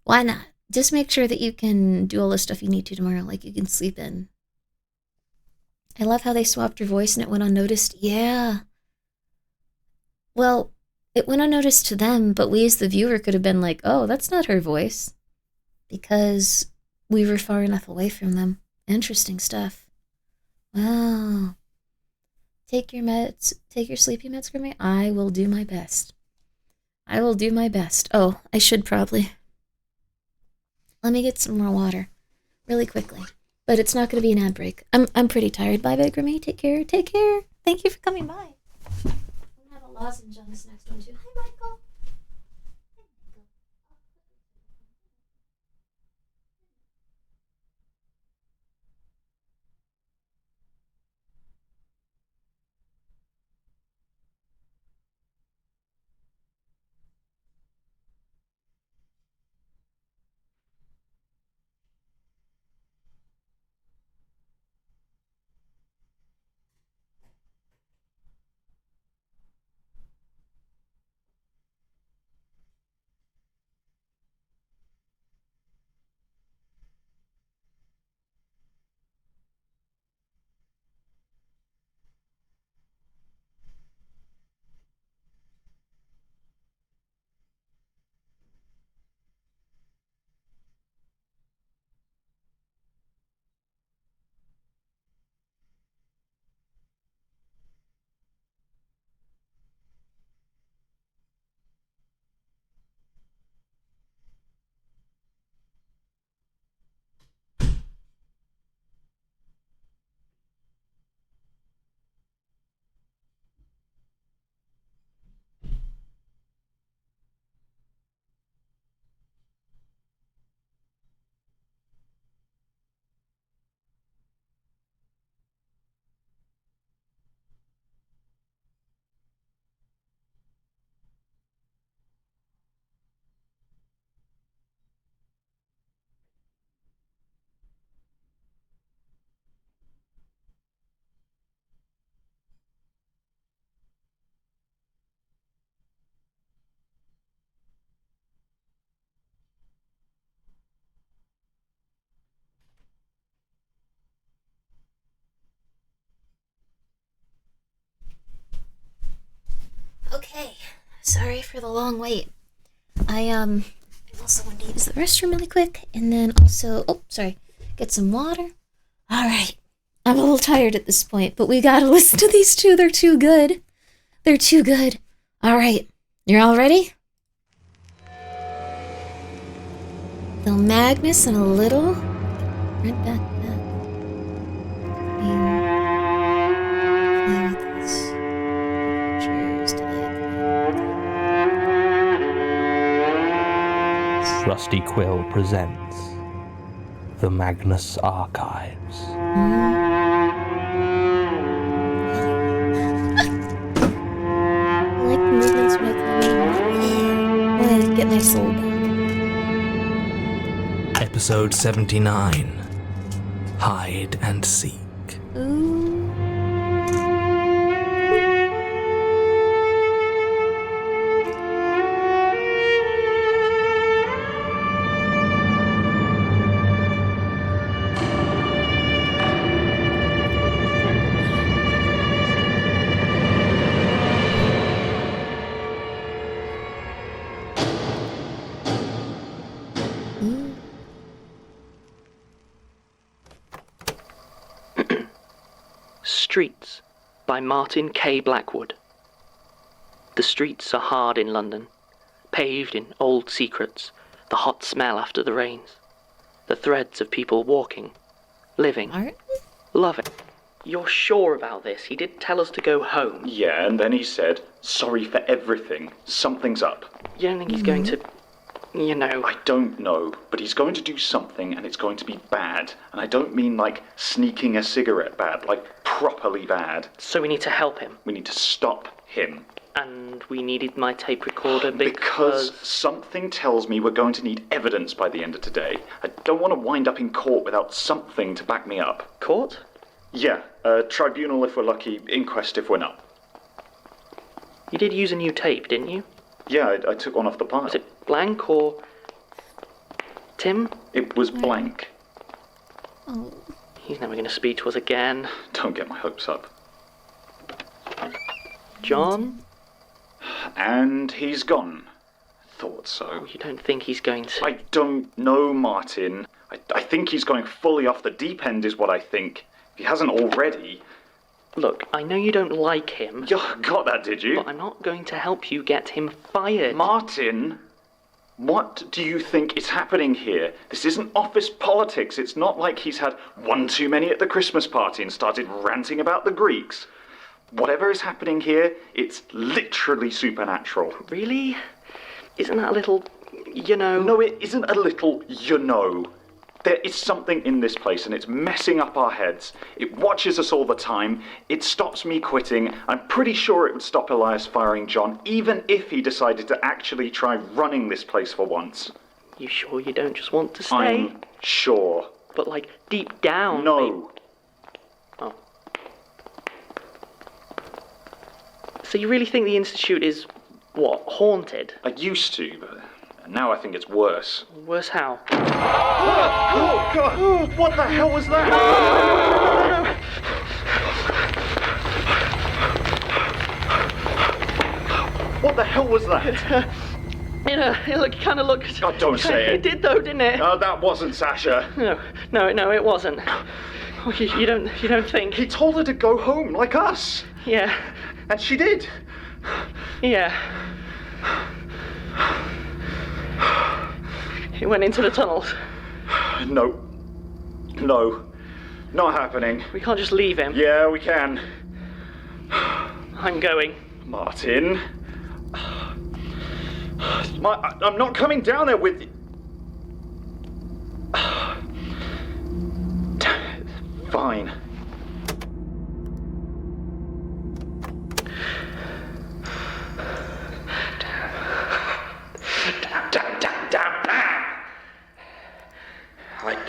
Why not? Just make sure that you can do all the stuff you need to tomorrow, like you can sleep in. I love how they swapped your voice and it went unnoticed. Yeah. Well, it went unnoticed to them, but we as the viewer could have been like, oh, that's not her voice. Because we were far enough away from them. Interesting stuff. Wow. Take your meds. Take your sleepy meds, Grimmi. I will do my best. Oh, I should probably. Let me get some more water. Really quickly. But it's not going to be an ad break. I'm pretty tired. Bye-bye, Grimmi. Take care. Thank you for coming by. I'm going to have a lozenge on this next one, too. Hi, Michael. Sorry for the long wait. I also want to use the restroom really quick, and then also, get some water. Alright. I'm a little tired at this point, but we gotta listen to these two. They're too good. They're too good. Alright. You're all ready? The Magnus and a little red backpack. Play with this. Cheers to that.
Rusty Quill presents the Magnus Archives.
I like the movements when I come in. Get my soul back.
Episode 79, Hide and Seek.
Ooh.
Streets by Martin K. Blackwood. The streets are hard in London, paved in old secrets, the hot smell after the rains, the threads of people walking, living,
Martin?
loving. You're sure about this? He did tell us to go home.
Yeah, and then he said, sorry for everything. Something's up.
You don't think he's going to,
I don't know, but he's going to do something and it's going to be bad. And I don't mean like sneaking a cigarette bad, like properly bad.
So we need to help him.
We need to stop him.
And we needed my tape recorder
Because something tells me we're going to need evidence by the end of today. I don't want to wind up in court without something to back me up.
Court?
Yeah, tribunal if we're lucky, inquest if we're not.
You did use a new tape, didn't you?
Yeah, I took one off the pile.
Was it blank or... Tim?
It was blank.
Oh.
He's never going to speak to us again.
Don't get my hopes up.
John?
And he's gone. Thought so.
You don't think he's going to...
I don't know, Martin. I think he's going fully off the deep end is what I think. If he hasn't already...
Look, I know you don't like him.
You got that, did you?
But I'm not going to help you get him fired.
Martin, what do you think is happening here? This isn't office politics. It's not like he's had one too many at the Christmas party and started ranting about the Greeks. Whatever is happening here, it's literally supernatural.
Really? Isn't that a little,
No, it isn't a little, There is something in this place and it's messing up our heads. It watches us all the time. It stops me quitting. I'm pretty sure it would stop Elias firing John, even if he decided to actually try running this place for once.
You sure you don't just want to stay?
I'm sure.
But deep down...
No.
Oh. So you really think the Institute is, haunted?
I used to, but now I think it's worse.
Worse how?
Oh, God! What the hell was that? What the hell was that?
It kind of looked...
Oh, don't say it.
It did though, didn't it?
Oh, that wasn't Sasha.
No, it wasn't. Oh, you don't think...
He told her to go home, like us.
Yeah.
And she did.
Yeah. He went into the tunnels.
No. Not happening.
We can't just leave him.
Yeah, we can.
I'm going.
Martin. I'm not coming down there with you. Fine.
Damn.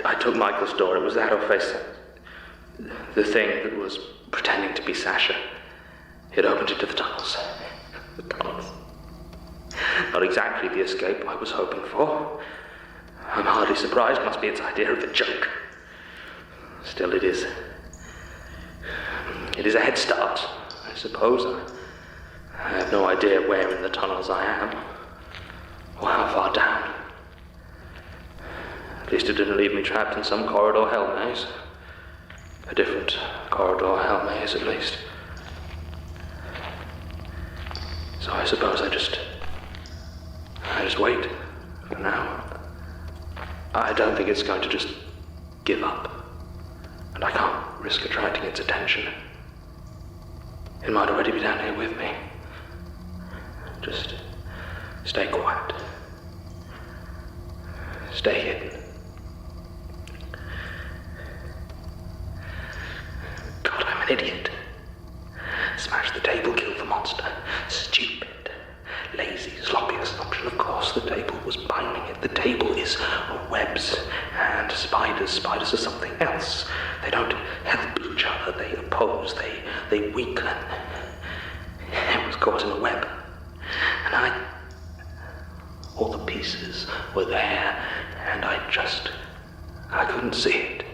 I took Michael's door. It was that or face. The thing that was pretending to be Sasha. It opened into the tunnels. The tunnels. Not exactly the escape I was hoping for. I'm hardly surprised. Must be its idea of a joke. Still, it is. It is a head start, I suppose. I have no idea where in the tunnels I am, or how far down. At least it didn't leave me trapped in some corridor hell maze. A different corridor hell maze, at least. So I suppose I just wait for now. I don't think it's going to just give up, and I can't risk attracting its attention. It might already be down here with me. Just stay quiet. Stay hidden. God, I'm an idiot. Smash the table, kill the monster. Stupid. Lazy, sloppy assumption. Of course the table was binding it. The table is webs and spiders. Spiders are something else. They don't help each other. They oppose. They weaken. It was caught in a web. And all the pieces were there, and I couldn't see it.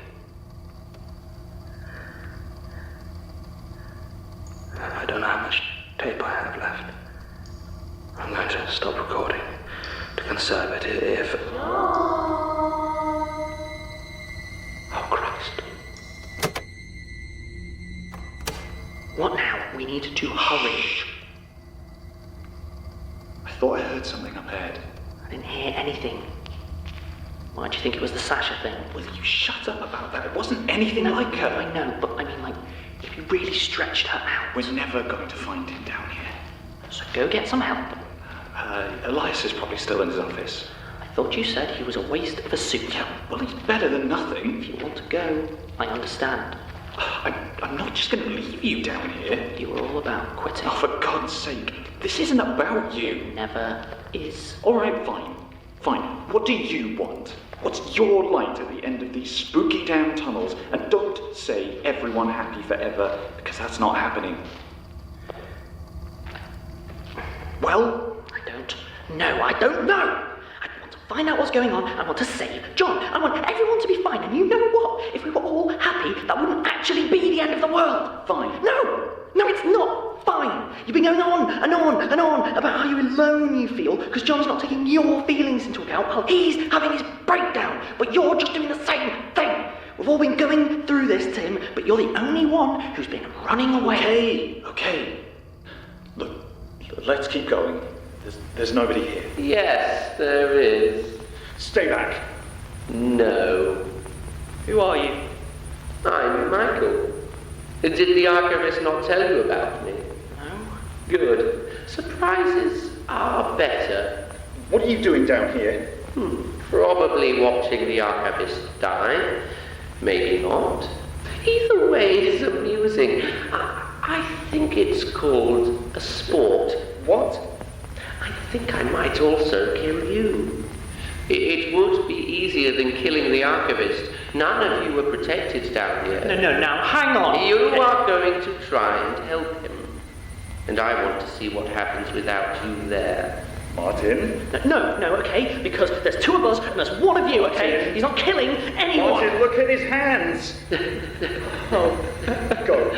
I don't know how much tape I have left. I'm going to stop recording to conserve it if... Oh, Christ.
What now? We need to hurry.
I thought I heard something up ahead.
I didn't hear anything. Why do you think it was the Sasha thing?
Will you shut up about that? It wasn't anything like her.
I know, but I mean, like, if you really stretched her out...
We're never going to find him down here.
So go get some help.
Elias is probably still in his office.
I thought you said he was a waste of a suit.
Yeah, well, he's better than nothing.
If you want to go, I understand.
I'm not just going to leave you down here.
You were all about quitting.
Oh, for God's sake. This isn't about you.
Never is.
All right, fine. Fine. What do you want? What's your light at the end of these spooky damn tunnels? And don't say everyone happy forever, because that's not happening. Well?
I don't know. I want to find out what's going on. I want to save John. I want everyone to be fine. And you know what? If we were all happy, that wouldn't actually be the end of the world.
Fine.
No, it's not fine. You've been going on and on and on about how alone you feel because John's not taking your feelings into account while he's having his breakdown. But you're just doing the same thing. We've all been going through this, Tim, but you're the only one who's been running away.
Okay. Look, let's keep going. There's nobody here.
Yes, there is.
Stay back.
No.
Who are you?
I'm Michael. Did the archivist not tell you about me?
No.
Good. Surprises are better.
What are you doing down here?
Probably watching the archivist die. Maybe not. Either way is amusing. I think it's called a sport.
What?
I think I might also kill you. It would be easier than killing the archivist. None of you are protected down here.
No, now hang on.
You are going to try and help him. And I want to see what happens without you there.
Martin?
No, okay, because there's two of us and there's one of you, okay?
Martin.
He's not killing anyone.
Martin, look at his hands. Oh, God.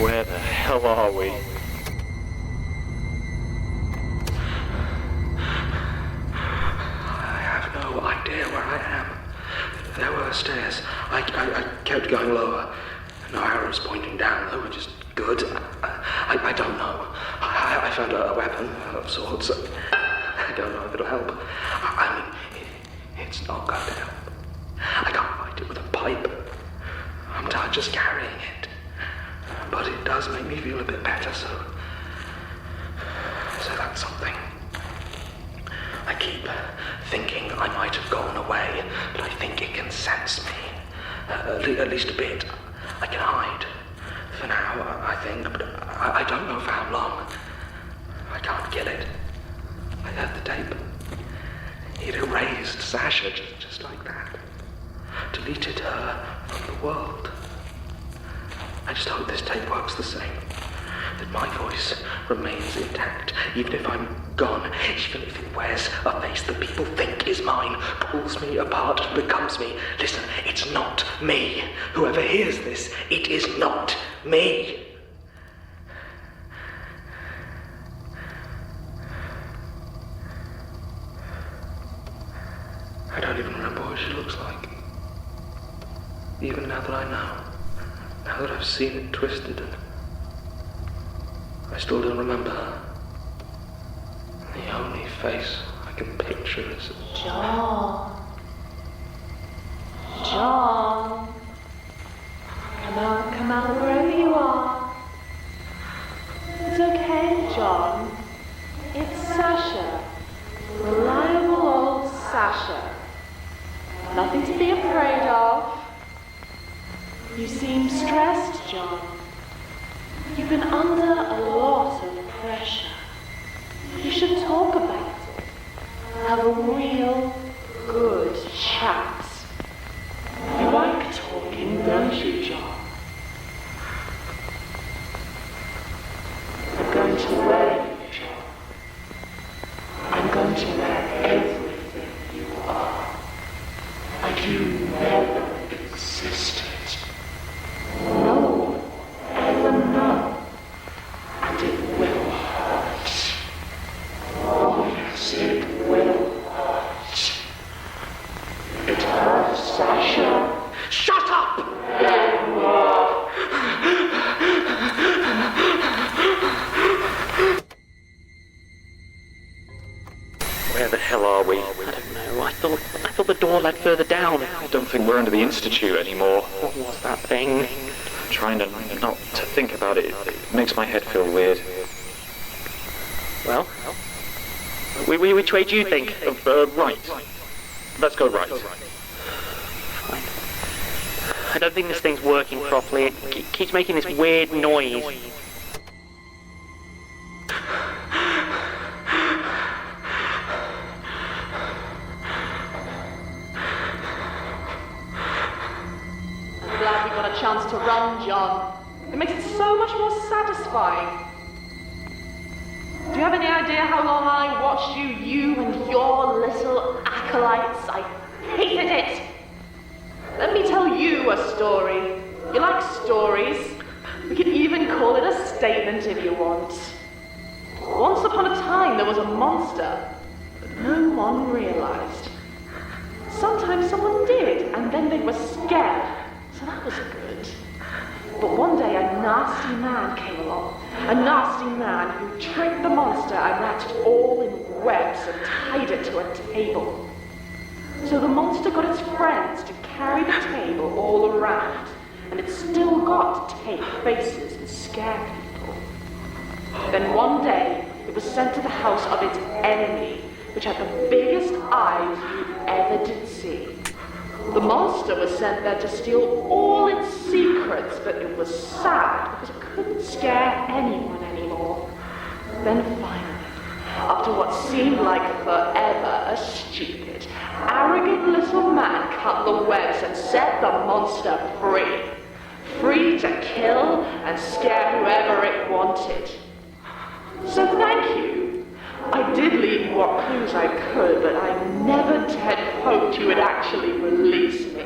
Where the hell are we?
I have no idea where I am. There were stairs. I kept going lower. No arrows pointing down. They were just good. I don't know. I found a weapon of sorts. I don't know if it'll help. I mean, it's not going to help. I can't fight it with a pipe. I'm tired just carrying it. But it does make me feel a bit better, so that's something. I keep thinking I might have gone away, but I think it can sense me. At least a bit. I can hide. For now, I think, but I don't know for how long. I can't kill it. I heard the tape. It erased Sasha just like that. Deleted her from the world. I just hope this tape works the same. that my voice remains intact, even if I'm gone, even if it wears a face that people think is mine, pulls me apart and becomes me. Listen, it's not me. Whoever hears this, it is not me. I don't even remember what she looks like. Even now that I know. Now that I've seen it twisted, and I still don't remember her. The only face I can picture is...
John. John. Come out wherever you are. It's okay, John. It's Sasha. Reliable old Sasha. Nothing to be afraid of. You seem stressed, John. You've been under a lot of pressure. You should talk about it. Have a real good chat. You like talking, don't you, John? I'm going to wear you, John. I'm going to wear everything you are. Like you never existed. No one will ever know. And it will hurt. Oh yes, it will hurt. It hurts, Sasha.
Shut up! Where the hell are we?
I don't know. I thought the door led further down.
I don't think we're under the Institute anymore.
What was that thing?
I'm trying to not to think about it. It makes my head feel weird.
Well, which way do you think?
Right. Let's go right.
Fine. I don't think this thing's working properly. It keeps making this weird noise.
I'm glad we got a chance to run, John. It makes it so much more satisfying. Do you have any idea how long I watched you and your little acolytes? I hated it. Let me tell you a story. You like stories? We could even call it a statement if you want. Once upon a time there was a monster, but no one realized. Sometimes someone did, and then they were scared, so that was good. But one day a nasty man came along. A nasty man who tricked the monster and wrapped it all in webs and tied it to a table. So the monster got its friends to carry the table all around, and it still got to take faces and scare people. Then one day, it was sent to the house of its enemy, which had the biggest eyes you ever did see. The monster was sent there to steal all its secrets, but it was sad because it couldn't scare anyone anymore. Then finally, after what seemed like forever, a stupid, arrogant little man cut the webs and set the monster free. Free to kill and scare whoever it wanted. So thank you. I did leave you what clues I could, but I never had hoped you would actually release me.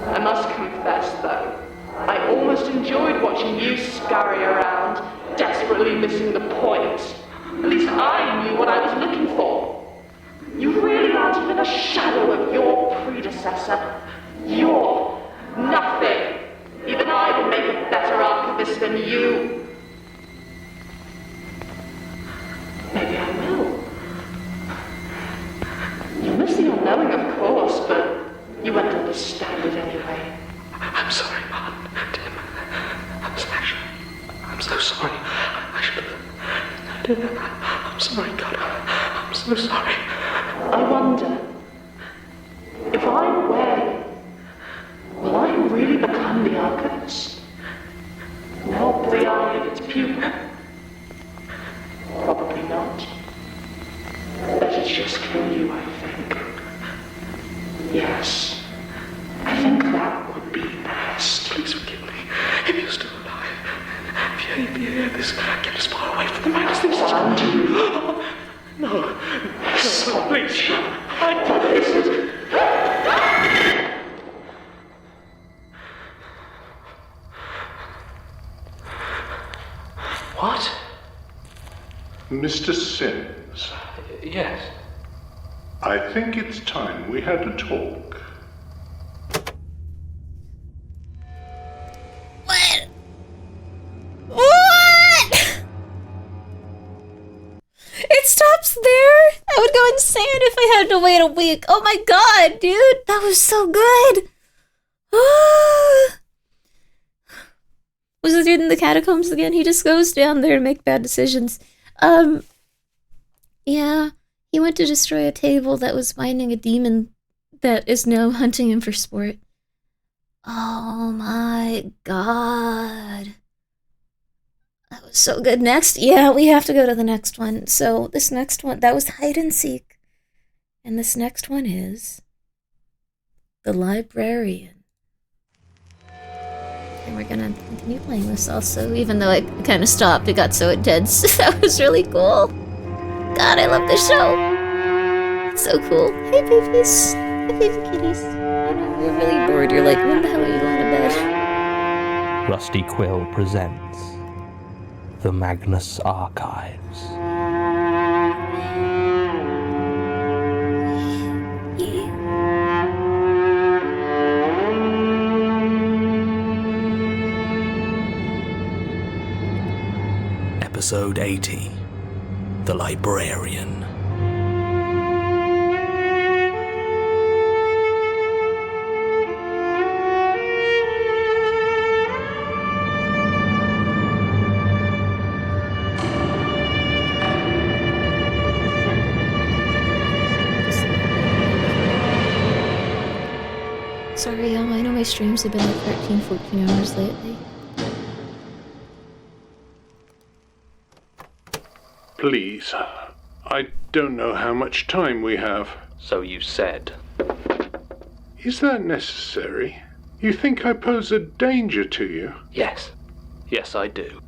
I must confess, though, I almost enjoyed watching you scurry around, desperately missing the point. At least I knew what I was looking for. You really aren't even a shadow of your predecessor. You're nothing. Even I would make a better archivist than you. Maybe I will. You're missing your knowing, of course, but you won't understand it anyway.
I'm sorry, Mom, Tim. I'm Sasha. I'm so sorry. I should have... I'm sorry, God. I'm so sorry.
I wonder, if I wear you, will I really become the archivist? Help the eye of its pupil? Probably not. Better just kill you, I think.
If you're still alive, if you're here, this get as far away from the Magnus things as possible. No, please. What?
Mr. Sims.
Yes.
I think it's time we had a talk.
What? What? It stops there? I would go insane if I had to wait a week. Oh my god, dude. That was so good. Was the dude in the catacombs again? He just goes down there to make bad decisions. Yeah. He went to destroy a table that was finding a demon that is now hunting him for sport. Oh my god. That was so good. Next, yeah, we have to go to the next one. So this next one, that was hide and seek. And this next one is the librarian. And we're gonna continue playing this also, even though I kind of stopped. It got so intense. That was really cool. God, I love this show. It's so cool. Hey, babies. Hey, baby kitties. I know, you're really bored. You're like, when the hell are you going to bed?
Rusty Quill presents the Magnus Archives. Episode 80, The Librarian.
Sorry, y'all. I know my streams have been like 13, 14 hours lately.
Please, I don't know how much time we have.
So you said.
Is that necessary? You think I pose a danger to you?
Yes. Yes, I do.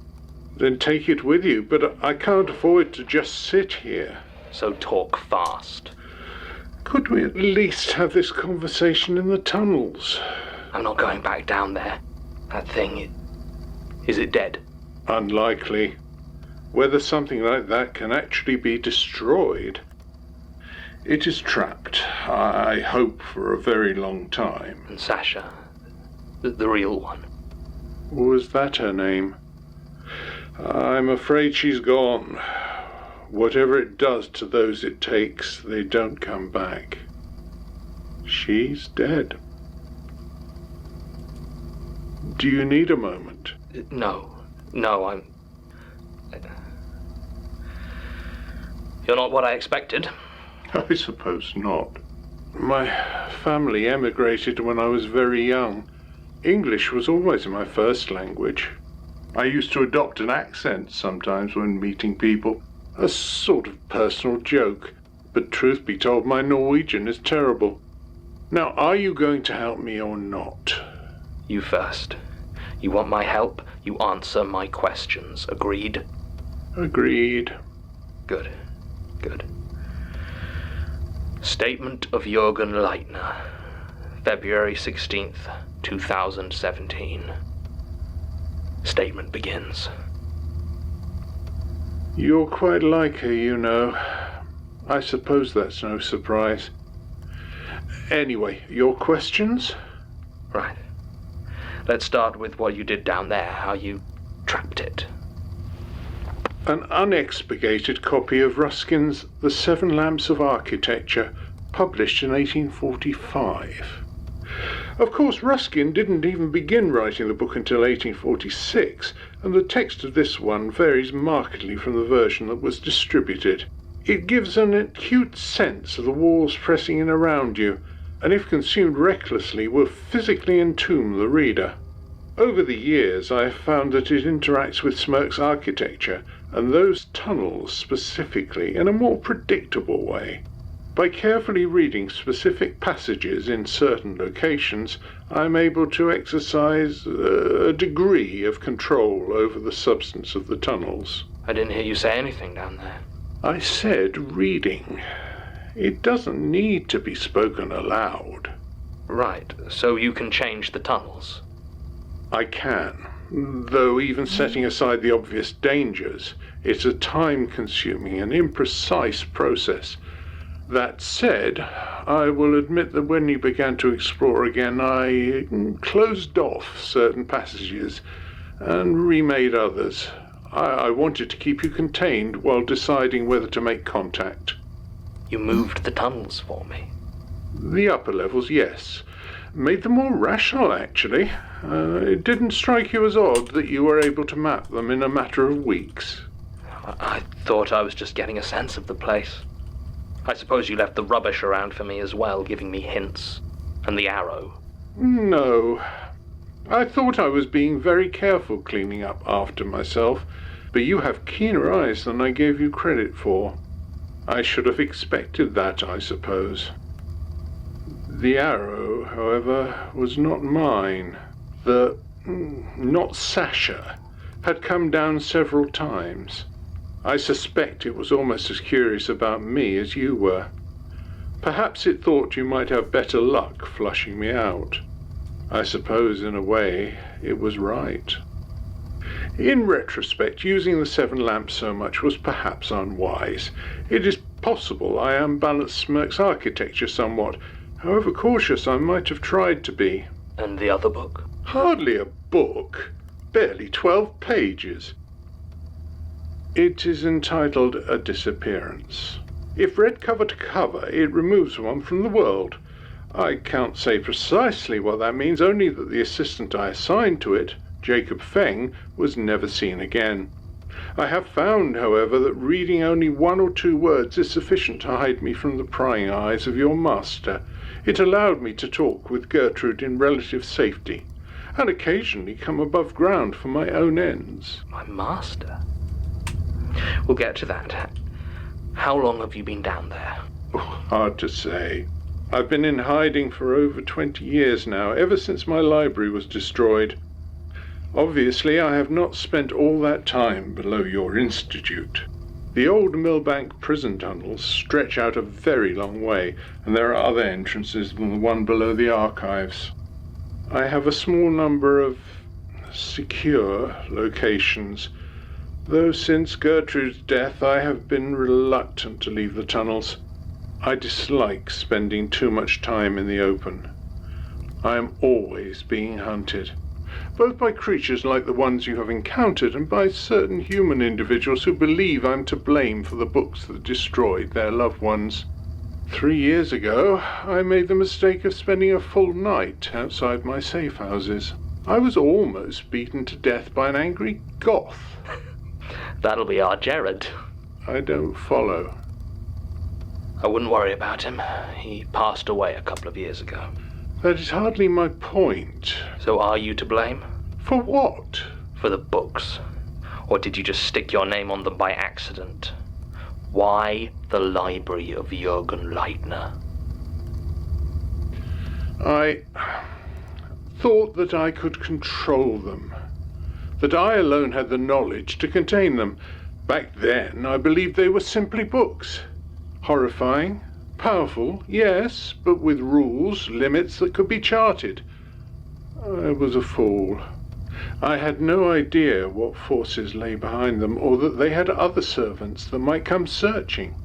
Then take it with you, but I can't afford to just sit here.
So talk fast.
Could we at least have this conversation in the tunnels?
I'm not going back down there. That thing, is it dead?
Unlikely. Whether something like that can actually be destroyed. It is trapped, I hope, for a very long time.
And Sasha, the real one.
Was that her name? I'm afraid she's gone. Whatever it does to those it takes, they don't come back. She's dead. Do you need a moment?
No, I'm... You're not what I expected.
I suppose not. My family emigrated when I was very young. English was always my first language. I used to adopt an accent sometimes when meeting people. A sort of personal joke. But truth be told, my Norwegian is terrible. Now, are you going to help me or not?
You first. You want my help, you answer my questions. Agreed?
Agreed.
Good. Statement of Jürgen Leitner, February 16th, 2017. Statement begins.
You're quite like her, you know. I suppose that's no surprise. Anyway, your questions?
Right. Let's start with what you did down there, how you trapped it.
An unexpurgated copy of Ruskin's The Seven Lamps of Architecture, published in 1845. Of course, Ruskin didn't even begin writing the book until 1846, and the text of this one varies markedly from the version that was distributed. It gives an acute sense of the walls pressing in around you, and if consumed recklessly, will physically entomb the reader. Over the years, I have found that it interacts with Smirk's architecture, and those tunnels specifically, in a more predictable way. By carefully reading specific passages in certain locations, I'm able to exercise a degree of control over the substance of the tunnels.
I didn't hear you say anything down there.
I said reading. It doesn't need to be spoken aloud.
Right, so you can change the tunnels?
I can, though even setting aside the obvious dangers, it's a time-consuming and imprecise process. That said, I will admit that when you began to explore again, I closed off certain passages and remade others. I wanted to keep you contained while deciding whether to make contact.
You moved the tunnels for me?
The upper levels, yes. Made them more rational, actually. It didn't strike you as odd that you were able to map them in a matter of weeks?
I thought I was just getting a sense of the place. I suppose you left the rubbish around for me as well, giving me hints. And the arrow.
No. I thought I was being very careful cleaning up after myself, but you have keener eyes than I gave you credit for. I should have expected that, I suppose. The arrow, however, was not mine. Not Sasha, had come down several times. I suspect it was almost as curious about me as you were. Perhaps it thought you might have better luck flushing me out. I suppose, in a way, it was right. In retrospect, using the 7 lamps so much was perhaps unwise. It is possible I unbalanced Smirk's architecture somewhat, however cautious I might have tried to be.
And the other book?
Hardly a book. Barely 12 pages. It is entitled A Disappearance. If read cover to cover, it removes one from the world. I can't say precisely what that means, only that the assistant I assigned to it, Jacob Feng, was never seen again. I have found, however, that reading only 1 or 2 words is sufficient to hide me from the prying eyes of your master. It allowed me to talk with Gertrude in relative safety, and occasionally come above ground for my own ends.
My master? We'll get to that. How long have you been down there?
Hard to say. I've been in hiding for over 20 years now, ever since my library was destroyed. Obviously, I have not spent all that time below your institute. The old Millbank prison tunnels stretch out a very long way, and there are other entrances than the one below the archives. I have a small number of secure locations, though since Gertrude's death I have been reluctant to leave the tunnels. I dislike spending too much time in the open. I am always being hunted, both by creatures like the ones you have encountered and by certain human individuals who believe I'm to blame for the books that destroyed their loved ones. 3 years ago, I made the mistake of spending a full night outside my safe houses. I was almost beaten to death by an angry goth.
That'll be our Jared.
I don't follow.
I wouldn't worry about him. He passed away a couple of years ago.
That is hardly my point.
So are you to blame?
For what?
For the books. Or did you just stick your name on them by accident? Why the library of Jürgen Leitner?
I thought that I could control them. That I alone had the knowledge to contain them. Back then, I believed they were simply books. Horrifying, powerful, yes, but with rules, limits that could be charted. I was a fool. I had no idea what forces lay behind them, or that they had other servants that might come searching.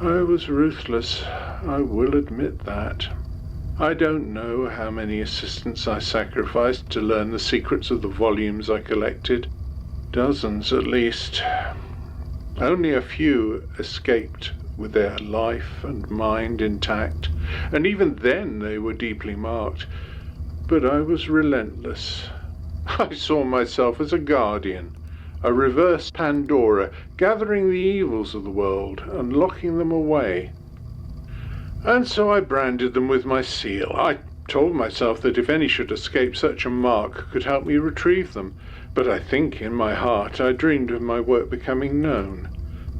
I was ruthless, I will admit that. I don't know how many assistants I sacrificed to learn the secrets of the volumes I collected. Dozens at least. Only a few escaped with their life and mind intact, and even then they were deeply marked. But I was relentless. I saw myself as a guardian, a reverse Pandora, gathering the evils of the world and locking them away. And so I branded them with my seal. I told myself that if any should escape, such a mark could help me retrieve them. But I think in my heart I dreamed of my work becoming known.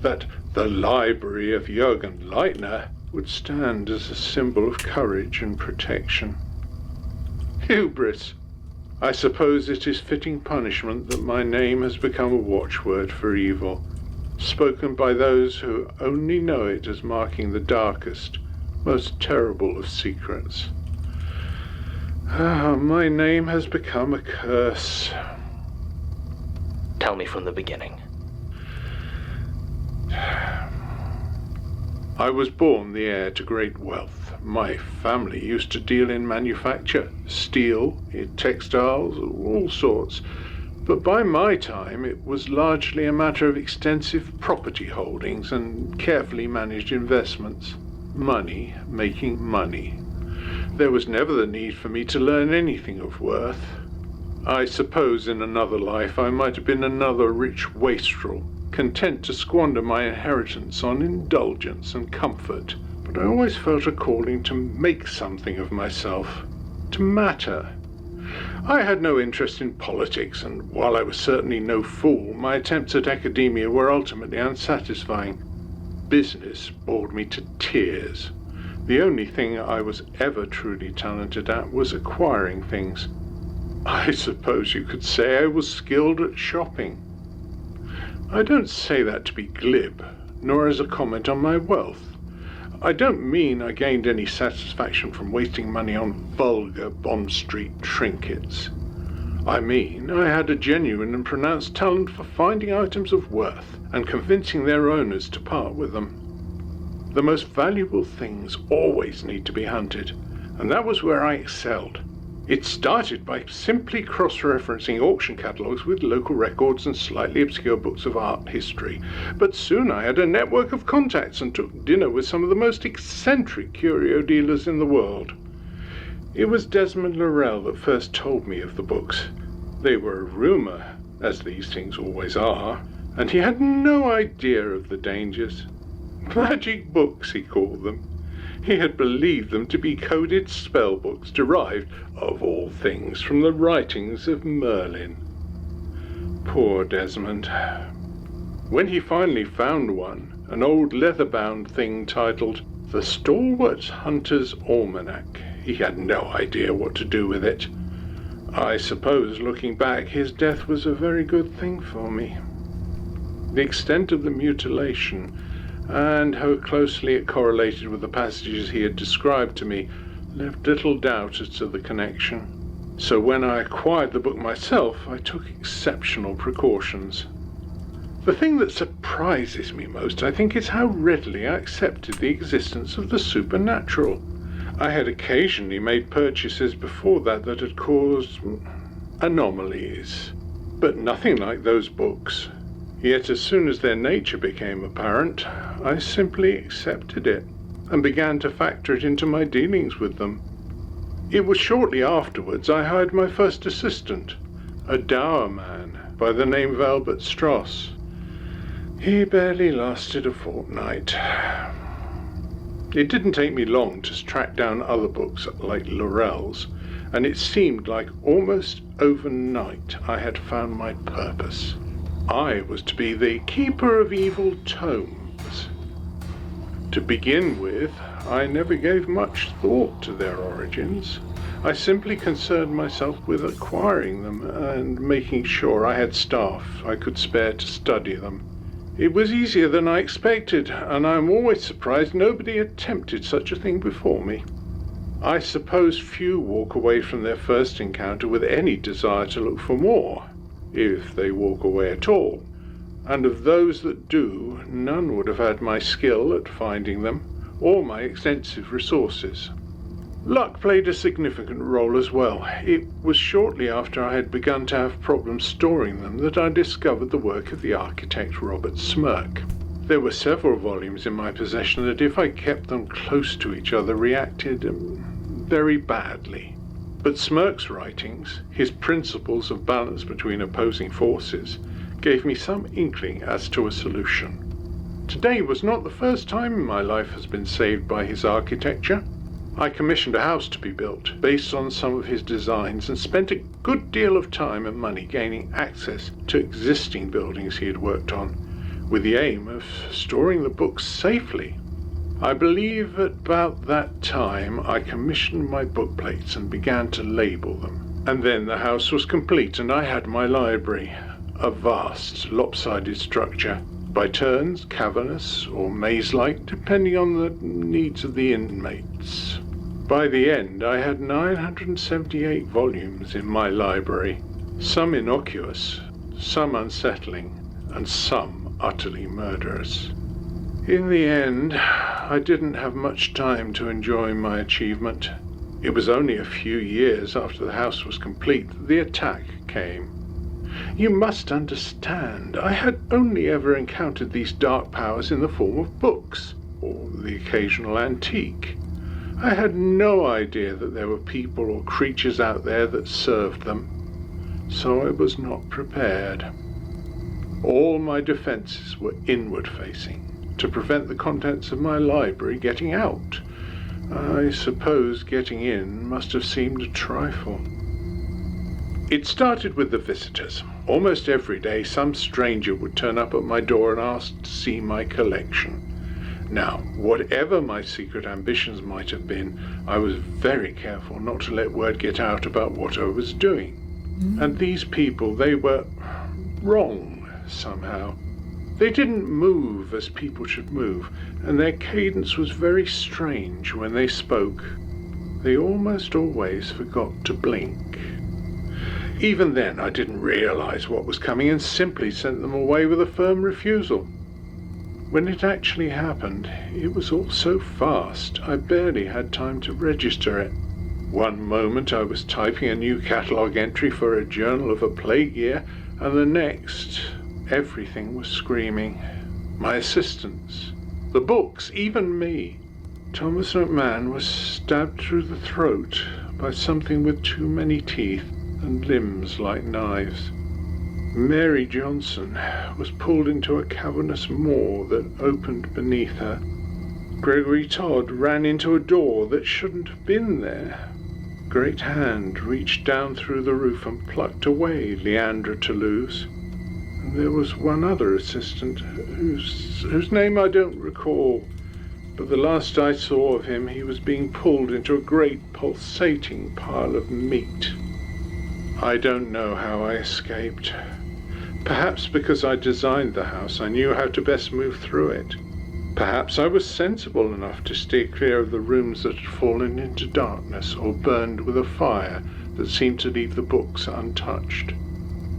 that the library of Jürgen Leitner would stand as a symbol of courage and protection. Hubris! I suppose it is fitting punishment that my name has become a watchword for evil, spoken by those who only know it as marking the darkest, most terrible of secrets. My name has become a curse.
Tell me from the beginning.
I was born the heir to great wealth. My family used to deal in manufacture, steel, in textiles, all sorts. But by my time, it was largely a matter of extensive property holdings and carefully managed investments. Money making money. There was never the need for me to learn anything of worth. I suppose in another life I might have been another rich wastrel, content to squander my inheritance on indulgence and comfort. But I always felt a calling to make something of myself, to matter. I had no interest in politics, and while I was certainly no fool, my attempts at academia were ultimately unsatisfying. Business bored me to tears. The only thing I was ever truly talented at was acquiring things. I suppose you could say I was skilled at shopping. I don't say that to be glib, nor as a comment on my wealth. I don't mean I gained any satisfaction from wasting money on vulgar Bond Street trinkets. I mean I had a genuine and pronounced talent for finding items of worth and convincing their owners to part with them. The most valuable things always need to be hunted, and that was where I excelled. It started by simply cross-referencing auction catalogues with local records and slightly obscure books of art history, but soon I had a network of contacts and took dinner with some of the most eccentric curio dealers in the world. It was Desmond Laurel that first told me of the books. They were a rumour, as these things always are, and he had no idea of the dangers. Magic books, he called them. He had believed them to be coded spell books derived, of all things, from the writings of Merlin. Poor Desmond. When he finally found one, an old leather-bound thing titled The Stalwart Hunter's Almanac, he had no idea what to do with it. I suppose, looking back, his death was a very good thing for me. The extent of the mutilation, and how closely it correlated with the passages he had described to me, left little doubt as to the connection. So when I acquired the book myself, I took exceptional precautions. The thing that surprises me most, I think, is how readily I accepted the existence of the supernatural. I had occasionally made purchases before that had caused anomalies, but nothing like those books. Yet as soon as their nature became apparent, I simply accepted it and began to factor it into my dealings with them. It was shortly afterwards I hired my first assistant, a dour man by the name of Albert Strauss. He barely lasted a fortnight. It didn't take me long to track down other books like Laurel's, and it seemed like almost overnight I had found my purpose. I was to be the keeper of evil tomes. To begin with, I never gave much thought to their origins. I simply concerned myself with acquiring them and making sure I had staff I could spare to study them. It was easier than I expected, and I'm always surprised nobody attempted such a thing before me. I suppose few walk away from their first encounter with any desire to look for more, if they walk away at all, and of those that do, none would have had my skill at finding them, or my extensive resources. Luck played a significant role as well. It was shortly after I had begun to have problems storing them that I discovered the work of the architect Robert Smirke. There were several volumes in my possession that, if I kept them close to each other, reacted very badly. But Smirke's writings, his principles of balance between opposing forces, gave me some inkling as to a solution. Today was not the first time my life has been saved by his architecture. I commissioned a house to be built based on some of his designs and spent a good deal of time and money gaining access to existing buildings he had worked on, with the aim of storing the books safely. I believe at about that time I commissioned my bookplates and began to label them. And then the house was complete and I had my library, a vast, lopsided structure, by turns cavernous or maze-like, depending on the needs of the inmates. By the end, I had 978 volumes in my library, some innocuous, some unsettling, and some utterly murderous. In the end, I didn't have much time to enjoy my achievement. It was only a few years after the house was complete that the attack came. You must understand, I had only ever encountered these dark powers in the form of books, or the occasional antique. I had no idea that there were people or creatures out there that served them, so I was not prepared. All my defenses were inward-facing, to prevent the contents of my library getting out. I suppose getting in must have seemed a trifle. It started with the visitors. Almost every day some stranger would turn up at my door and ask to see my collection. Now, whatever my secret ambitions might have been, I was very careful not to let word get out about what I was doing. And these people, they were wrong somehow. They didn't move as people should move, and their cadence was very strange when they spoke. They almost always forgot to blink. Even then, I didn't realize what was coming and simply sent them away with a firm refusal. When it actually happened, it was all so fast, I barely had time to register it. One moment I was typing a new catalogue entry for a journal of a plague year, and the next, everything was screaming. My assistants, the books, even me. Thomas McMahon was stabbed through the throat by something with too many teeth and limbs like knives. Mary Johnson was pulled into a cavernous maw that opened beneath her. Gregory Todd ran into a door that shouldn't have been there. Great hand reached down through the roof and plucked away Leandra Toulouse. And there was one other assistant whose name I don't recall, but the last I saw of him he was being pulled into a great pulsating pile of meat. I don't know how I escaped. Perhaps because I designed the house, I knew how to best move through it. Perhaps I was sensible enough to steer clear of the rooms that had fallen into darkness or burned with a fire that seemed to leave the books untouched.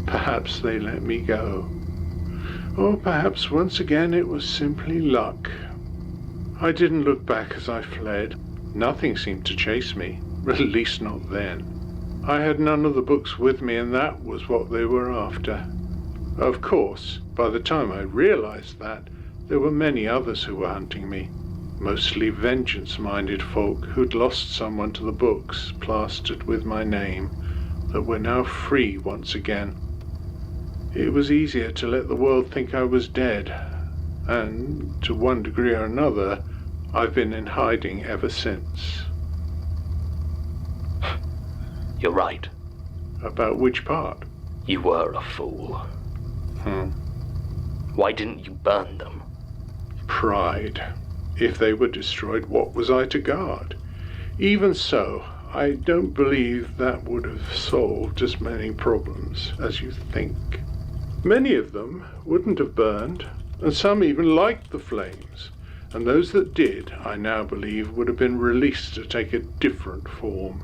Perhaps they let me go. Or perhaps once again it was simply luck. I didn't look back as I fled. Nothing seemed to chase me, at least not then. I had none of the books with me, and that was what they were after. Of course, by the time I realized that, there were many others who were hunting me, mostly vengeance-minded folk who'd lost someone to the books, plastered with my name, that were now free once again. It was easier to let the world think I was dead, and, to one degree or another, I've been in hiding ever since.
You're right.
About which part?
You were a fool. Why didn't you burn them?
Pride. If they were destroyed, what was I to guard? Even so, I don't believe that would have solved as many problems as you think. Many of them wouldn't have burned, and some even liked the flames, and those that did, I now believe, would have been released to take a different form.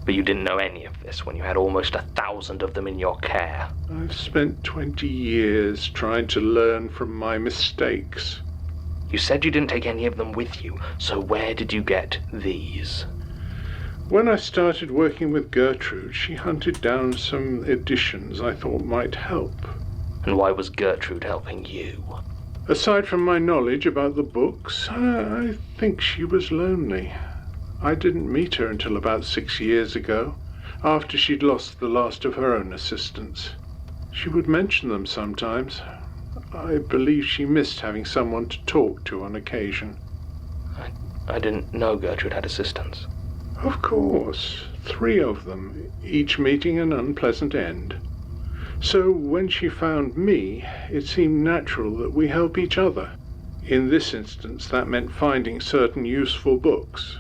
But you didn't know any of this when you had almost 1,000 of them in your care.
I've spent 20 years trying to learn from my mistakes.
You said you didn't take any of them with you, so where did you get these?
When I started working with Gertrude, she hunted down some editions I thought might help.
And why was Gertrude helping you?
Aside from my knowledge about the books, I think she was lonely. I didn't meet her until about 6 years ago, after she'd lost the last of her own assistants. She would mention them sometimes. I believe she missed having someone to talk to on occasion.
I didn't know Gertrude had assistants.
Of course, 3 of them, each meeting an unpleasant end. So when she found me, it seemed natural that we help each other. In this instance, that meant finding certain useful books.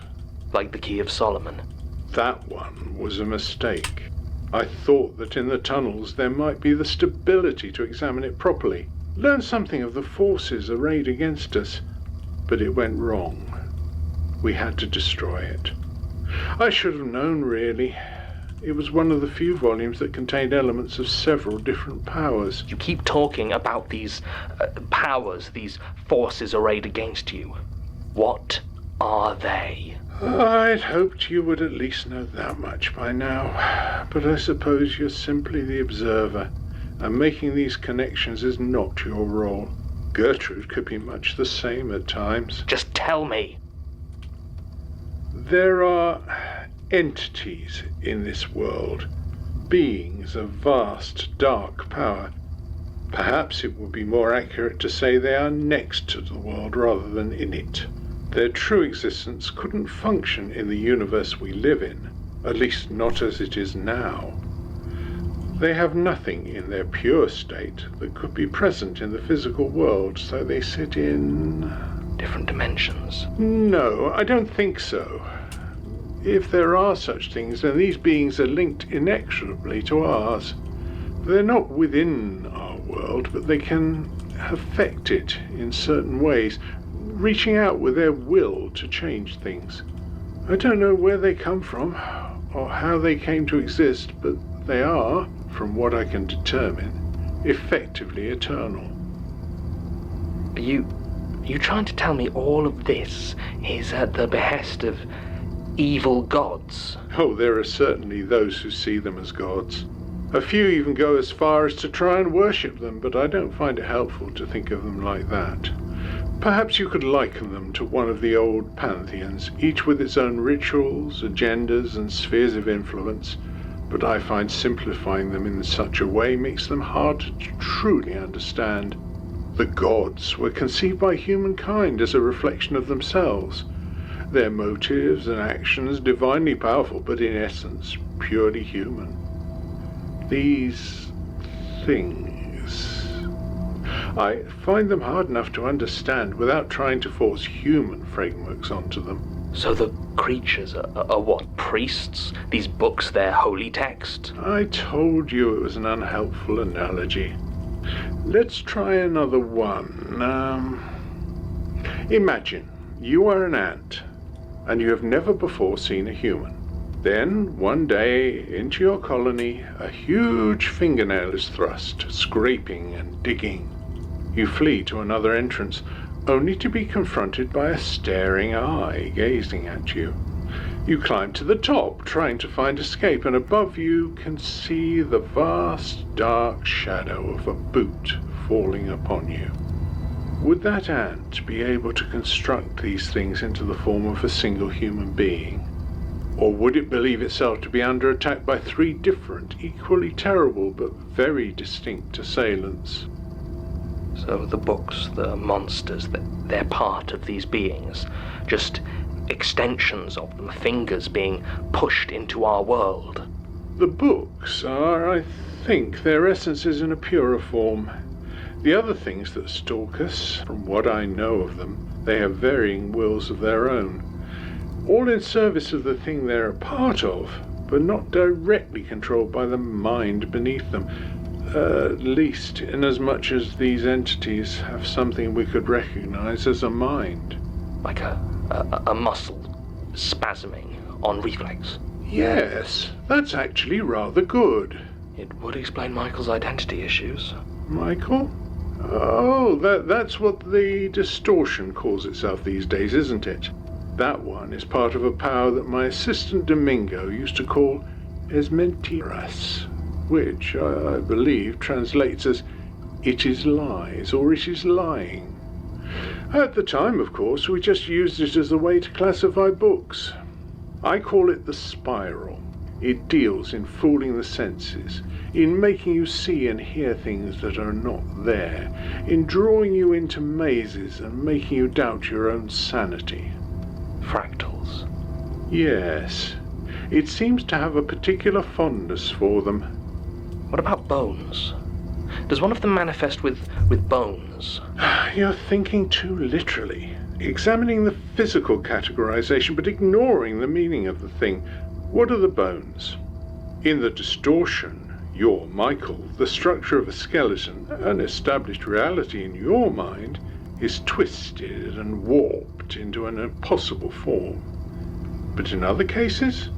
Like the Key of Solomon.
That one was a mistake. I thought that in the tunnels there might be the stability to examine it properly, learn something of the forces arrayed against us, but it went wrong. We had to destroy it. I should have known, really. It was one of the few volumes that contained elements of several different powers.
You keep talking about these powers, these forces arrayed against you. What are they?
I'd hoped you would at least know that much by now, but I suppose you're simply the observer, and making these connections is not your role. Gertrude could be much the same at times.
Just tell me.
There are entities in this world, beings of vast, dark power. Perhaps it would be more accurate to say they are next to the world rather than in it. Their true existence couldn't function in the universe we live in, at least not as it is now. They have nothing in their pure state that could be present in the physical world, so they sit in...
different dimensions?
No, I don't think so. If there are such things, then these beings are linked inexorably to ours. They're not within our world, but they can affect it in certain ways, reaching out with their will to change things. I don't know where they come from, or how they came to exist, but they are, from what I can determine, effectively eternal.
Are you trying to tell me all of this is at the behest of evil gods?
Oh, there are certainly those who see them as gods. A few even go as far as to try and worship them, but I don't find it helpful to think of them like that. Perhaps you could liken them to one of the old pantheons, each with its own rituals, agendas, and spheres of influence, but I find simplifying them in such a way makes them hard to truly understand. The gods were conceived by humankind as a reflection of themselves, their motives and actions divinely powerful, but in essence purely human. These things, I find them hard enough to understand without trying to force human frameworks onto them.
So the creatures are what, priests? These books, their holy text?
I told you it was an unhelpful analogy. Let's try another one. Imagine you are an ant, and you have never before seen a human. Then, one day, into your colony, a huge fingernail is thrust, scraping and digging. You flee to another entrance, only to be confronted by a staring eye gazing at you. You climb to the top, trying to find escape, and above you can see the vast, dark shadow of a boot falling upon you. Would that ant be able to construct these things into the form of a single human being? Or would it believe itself to be under attack by three different, equally terrible but very distinct assailants?
So the books, the monsters, they're part of these beings, just extensions of them, fingers being pushed into our world.
The books are, I think, their essences in a purer form. The other things that stalk us, from what I know of them, they have varying wills of their own, all in service of the thing they're a part of, but not directly controlled by the mind beneath them. At least inasmuch as these entities have something we could recognize as a mind.
Like a muscle spasming on reflex.
Yes, that's actually rather good.
It would explain Michael's identity issues.
Michael? Oh, that's what the distortion calls itself these days, isn't it? That one is part of a power that my assistant Domingo used to call Esmentiras, which, I believe, translates as "it is lies" or "it is lying." At the time, of course, we just used it as a way to classify books. I call it the spiral. It deals in fooling the senses, in making you see and hear things that are not there, in drawing you into mazes and making you doubt your own sanity.
Fractals.
Yes, it seems to have a particular fondness for them.
What about bones? Does one of them manifest with bones?
You're thinking too literally, examining the physical categorization but ignoring the meaning of the thing. What are the bones? In the distortion, you're Michael. The structure of a skeleton, an established reality in your mind, is twisted and warped into an impossible form. But in other cases,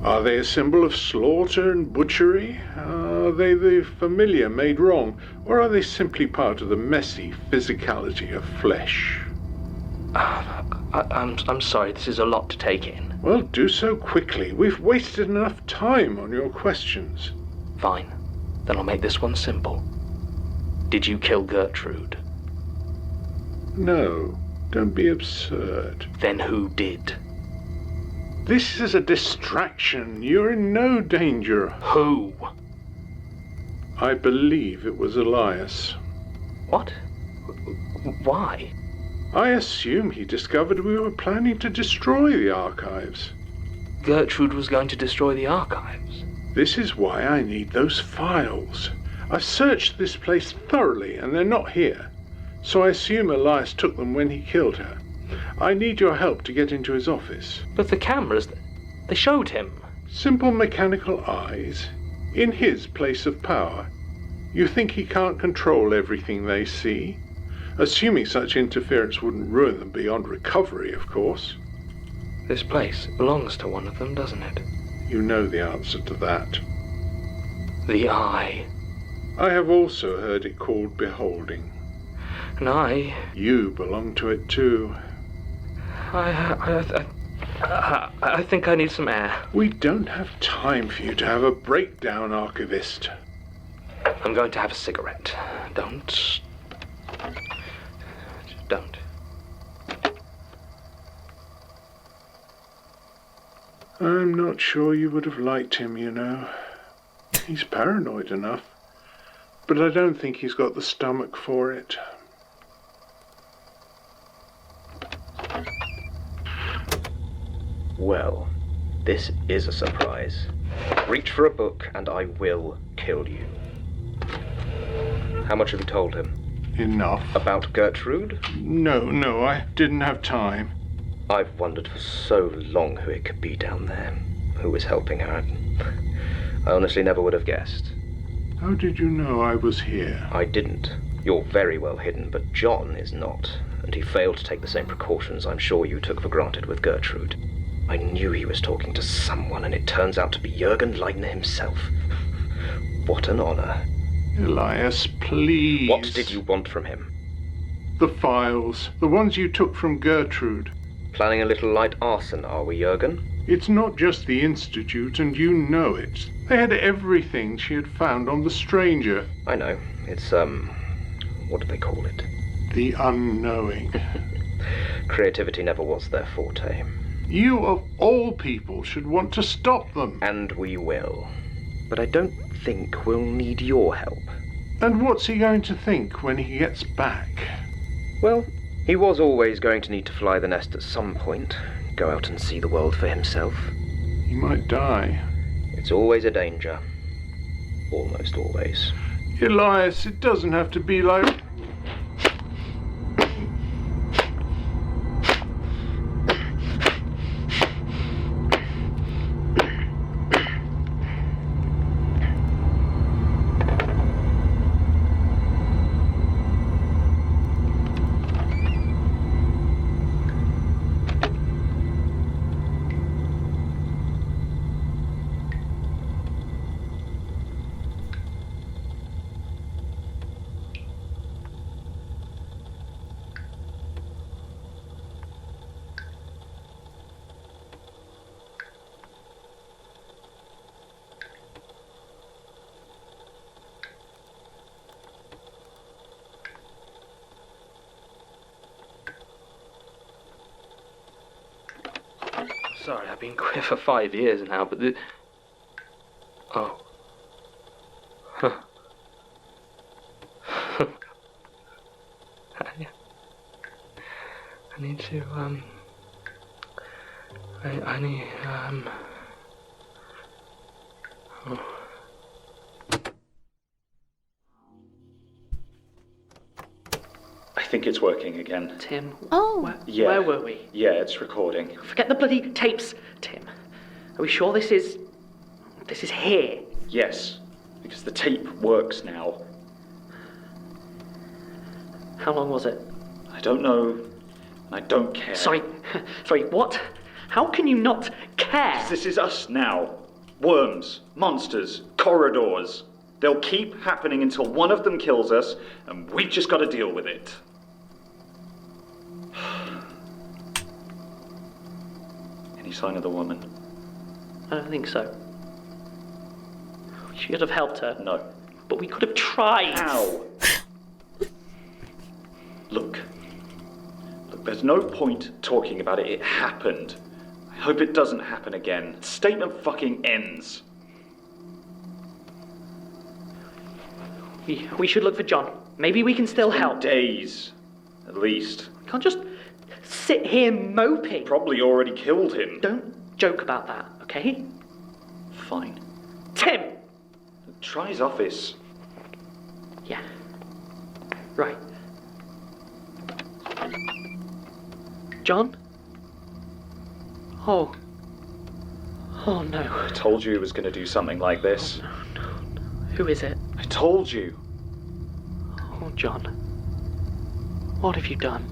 are they a symbol of slaughter and butchery? Are they the familiar made wrong? Or are they simply part of the messy physicality of flesh?
I'm sorry, this is a lot to take in.
Well, do so quickly. We've wasted enough time on your questions.
Fine. Then I'll make this one simple. Did you kill Gertrude?
No, don't be absurd.
Then who did?
This is a distraction. You're in no danger.
Who?
I believe it was Elias.
What? Why?
I assume he discovered we were planning to destroy the archives.
Gertrude was going to destroy the archives?
This is why I need those files. I've searched this place thoroughly and they're not here. So I assume Elias took them when he killed her. I need your help to get into his office.
But the cameras, they showed him.
Simple mechanical eyes. In his place of power. You think he can't control everything they see? Assuming such interference wouldn't ruin them beyond recovery, of course.
This place belongs to one of them, doesn't it?
You know the answer to that.
The Eye.
I have also heard it called beholding.
And I...
You belong to it too.
I think I need some air.
We don't have time for you to have a breakdown, Archivist.
I'm going to have a cigarette. Don't.
I'm not sure you would have liked him, you know. He's paranoid enough. But I don't think he's got the stomach for it.
Well, this is a surprise. Reach for a book and I will kill you. How much have you told him?
Enough.
About Gertrude?
No, I didn't have time.
I've wondered for so long who it could be down there. Who was helping her. I honestly never would have guessed.
How did you know I was here?
I didn't. You're very well hidden, but John is not. And he failed to take the same precautions I'm sure you took for granted with Gertrude. I knew he was talking to someone, and it turns out to be Jürgen Leitner himself. What an honor.
Elias, please.
What did you want from him?
The files. The ones you took from Gertrude.
Planning a little light arson, are we, Jürgen?
It's not just the Institute, and you know it. They had everything she had found on the stranger.
I know. It's, what do they call it?
The unknowing.
Creativity never was their forte.
You, of all people, should want to stop them.
And we will. But I don't think we'll need your help.
And what's he going to think when he gets back?
Well, he was always going to need to fly the nest at some point. Go out and see the world for himself.
He might die.
It's always a danger. Almost always.
Elias, it doesn't have to be like...
Sorry, I've been queer for 5 years now, but the... Oh. Huh. I need to, I need, oh.
think it's working again.
Tim,
Oh.
where were we?
Yeah, it's recording.
Forget the bloody tapes, Tim. Are we sure this is here?
Yes, because the tape works now.
How long was it?
I don't know. I don't care.
Sorry, what? How can you not care?
This is us now. Worms, monsters, corridors. They'll keep happening until one of them kills us, and we've just got to deal with it. Any sign of the woman?
I don't think so. We should have helped her.
No.
But we could have tried.
How? Look, there's no point talking about it. It happened. I hope it doesn't happen again. Statement fucking ends.
We should look for John. Maybe we can still help.
Days, at least.
We can't just sit here moping.
Probably already killed him.
Don't joke about that, okay?
Fine.
Tim!
Try his office.
Yeah. Right. John? Oh. Oh no.
I told you he was going to do something like this.
No. Who is it?
I told you.
Oh, John. What have you done?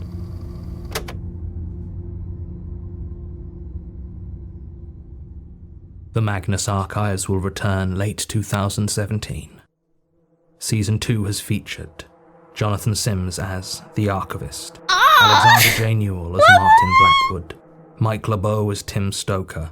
The Magnus Archives will return late 2017. Season 2 has featured Jonathan Sims as the Archivist, Alexander J. Newell as Martin Blackwood, Mike LeBeau as Tim Stoker,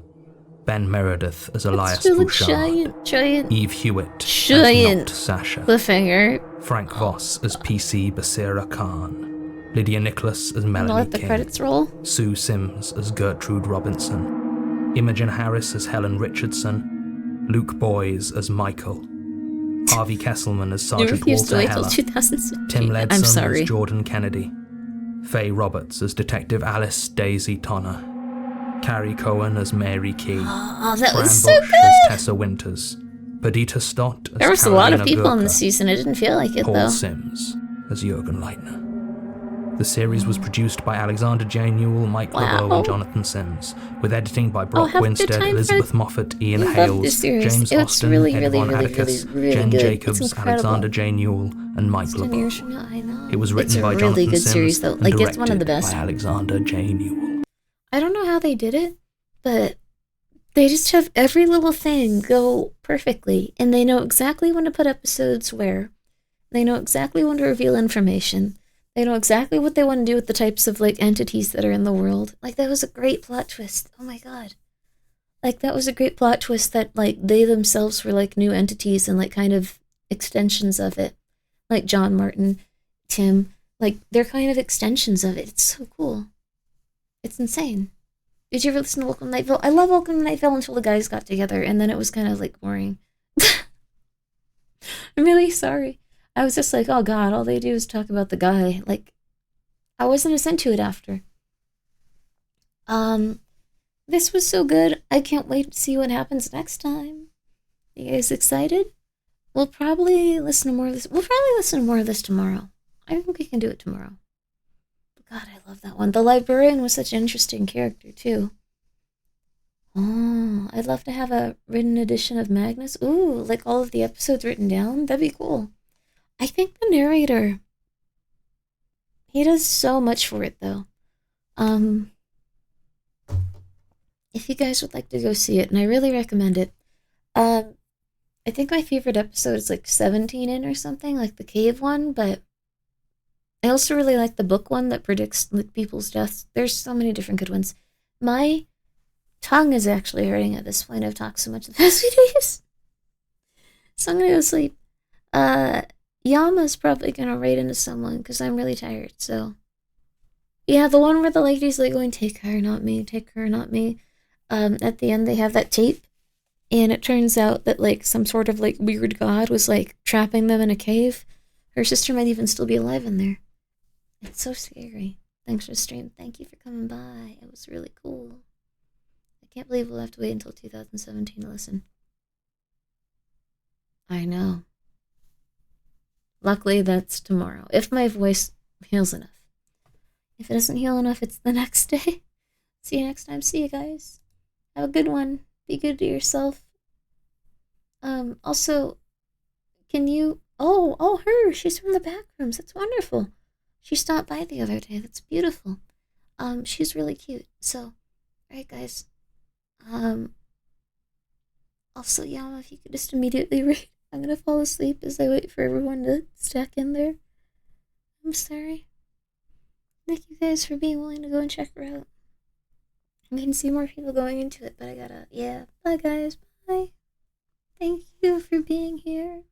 Ben Meredith as Elias Bouchard,
Giant
Eve Hewitt as Not Sasha,
cliffhanger.
Frank Voss as PC Basira Khan, Lydia Nicholas as Melanie
Let the
King,
credits roll.
Sue Sims as Gertrude Robinson, Imogen Harris as Helen Richardson, Luke Boys as Michael, Harvey Kesselman as
You
Sergeant
refused to
Walter
wait till
Heller,
2017.
Tim
I'm
Ledson
sorry.
as Jordan Kennedy, Faye Roberts as Detective Alice Daisy Tonner, Carrie Cohen as Mary Key,
Oh, that
Fran
was
Bush
so
as
good.
Tessa Winters, Perdita Stott as
There was a lot of
Carolina
people in
Gurka,
the season. It didn't feel like it
Paul
though.
Sims as Jurgen Leitner. The series was produced by Alexander J. Newell, Mike
Wow.
LeBeau, and Jonathan Sims, with editing by Brock
have a good
Winstead,
time,
Elizabeth
Fred.
Moffat, Ian
I love
Hales,
this series.
James
It's
Austin,
really,
Ed
really,
Von
really,
Atticus,
really
Jen
good.
Jacobs,
It's incredible.
Alexander J. Newell, and Mike
10 years from
LeBeau.
now, I know.
It was written
It's a
by
really
Jonathan
good
Sims
series, though.
and
Like, it's one of the
directed
best.
by Alexander J. Newell.
I don't know how they did it, but they just have every little thing go perfectly, and they know exactly when to put episodes where. They know exactly when to reveal information. They know exactly what they want to do with the types of, like, entities that are in the world. Like, that was a great plot twist. Oh my god. Like, that was a great plot twist that, like, they themselves were, like, new entities and, like, kind of extensions of it. Like John Martin, Tim. Like, they're kind of extensions of it. It's so cool. It's insane. Did you ever listen to Welcome to Night Vale? I love Welcome to Night Vale until the guys got together, and then it was kind of, like, boring. I'm really sorry. I was just like, oh god, all they do is talk about the guy. Like, I wasn't as into it after. This was so good. I can't wait to see what happens next time. You guys excited? We'll probably listen to more of this. We'll probably listen to more of this tomorrow. I think we can do it tomorrow. But god, I love that one. The librarian was such an interesting character, too. Oh, I'd love to have a written edition of Magnus. Ooh, like all of the episodes written down. That'd be cool. I think the narrator, he does so much for it, though. If you guys would like to go see it, and I really recommend it, I think my favorite episode is like 17 in or something, like the cave one, but I also really like the book one that predicts like, people's deaths. There's so many different good ones. My tongue is actually hurting at this point. I've talked so much the past few days. So I'm gonna go sleep. Yama's probably gonna raid into someone because I'm really tired, so. Yeah, the one where the lady's like going, take her, not me, take her, not me. At the end they have that tape, and it turns out that like some sort of like weird god was like trapping them in a cave. Her sister might even still be alive in there. It's so scary. Thanks for the stream. Thank you for coming by. It was really cool. I can't believe we'll have to wait until 2017 to listen. I know. Luckily, that's tomorrow. If my voice heals enough. If it doesn't heal enough, it's the next day. See you next time. See you guys. Have a good one. Be good to yourself. Also, can you... Oh, her. She's from the back rooms. That's wonderful. She stopped by the other day. That's beautiful. She's really cute. So, alright guys. Also, Yama, if you could just immediately read. I'm gonna fall asleep as I wait for everyone to stack in there. I'm sorry. Thank you guys for being willing to go and check her out. I can see more people going into it, but I gotta... Yeah. Bye guys. Bye. Thank you for being here.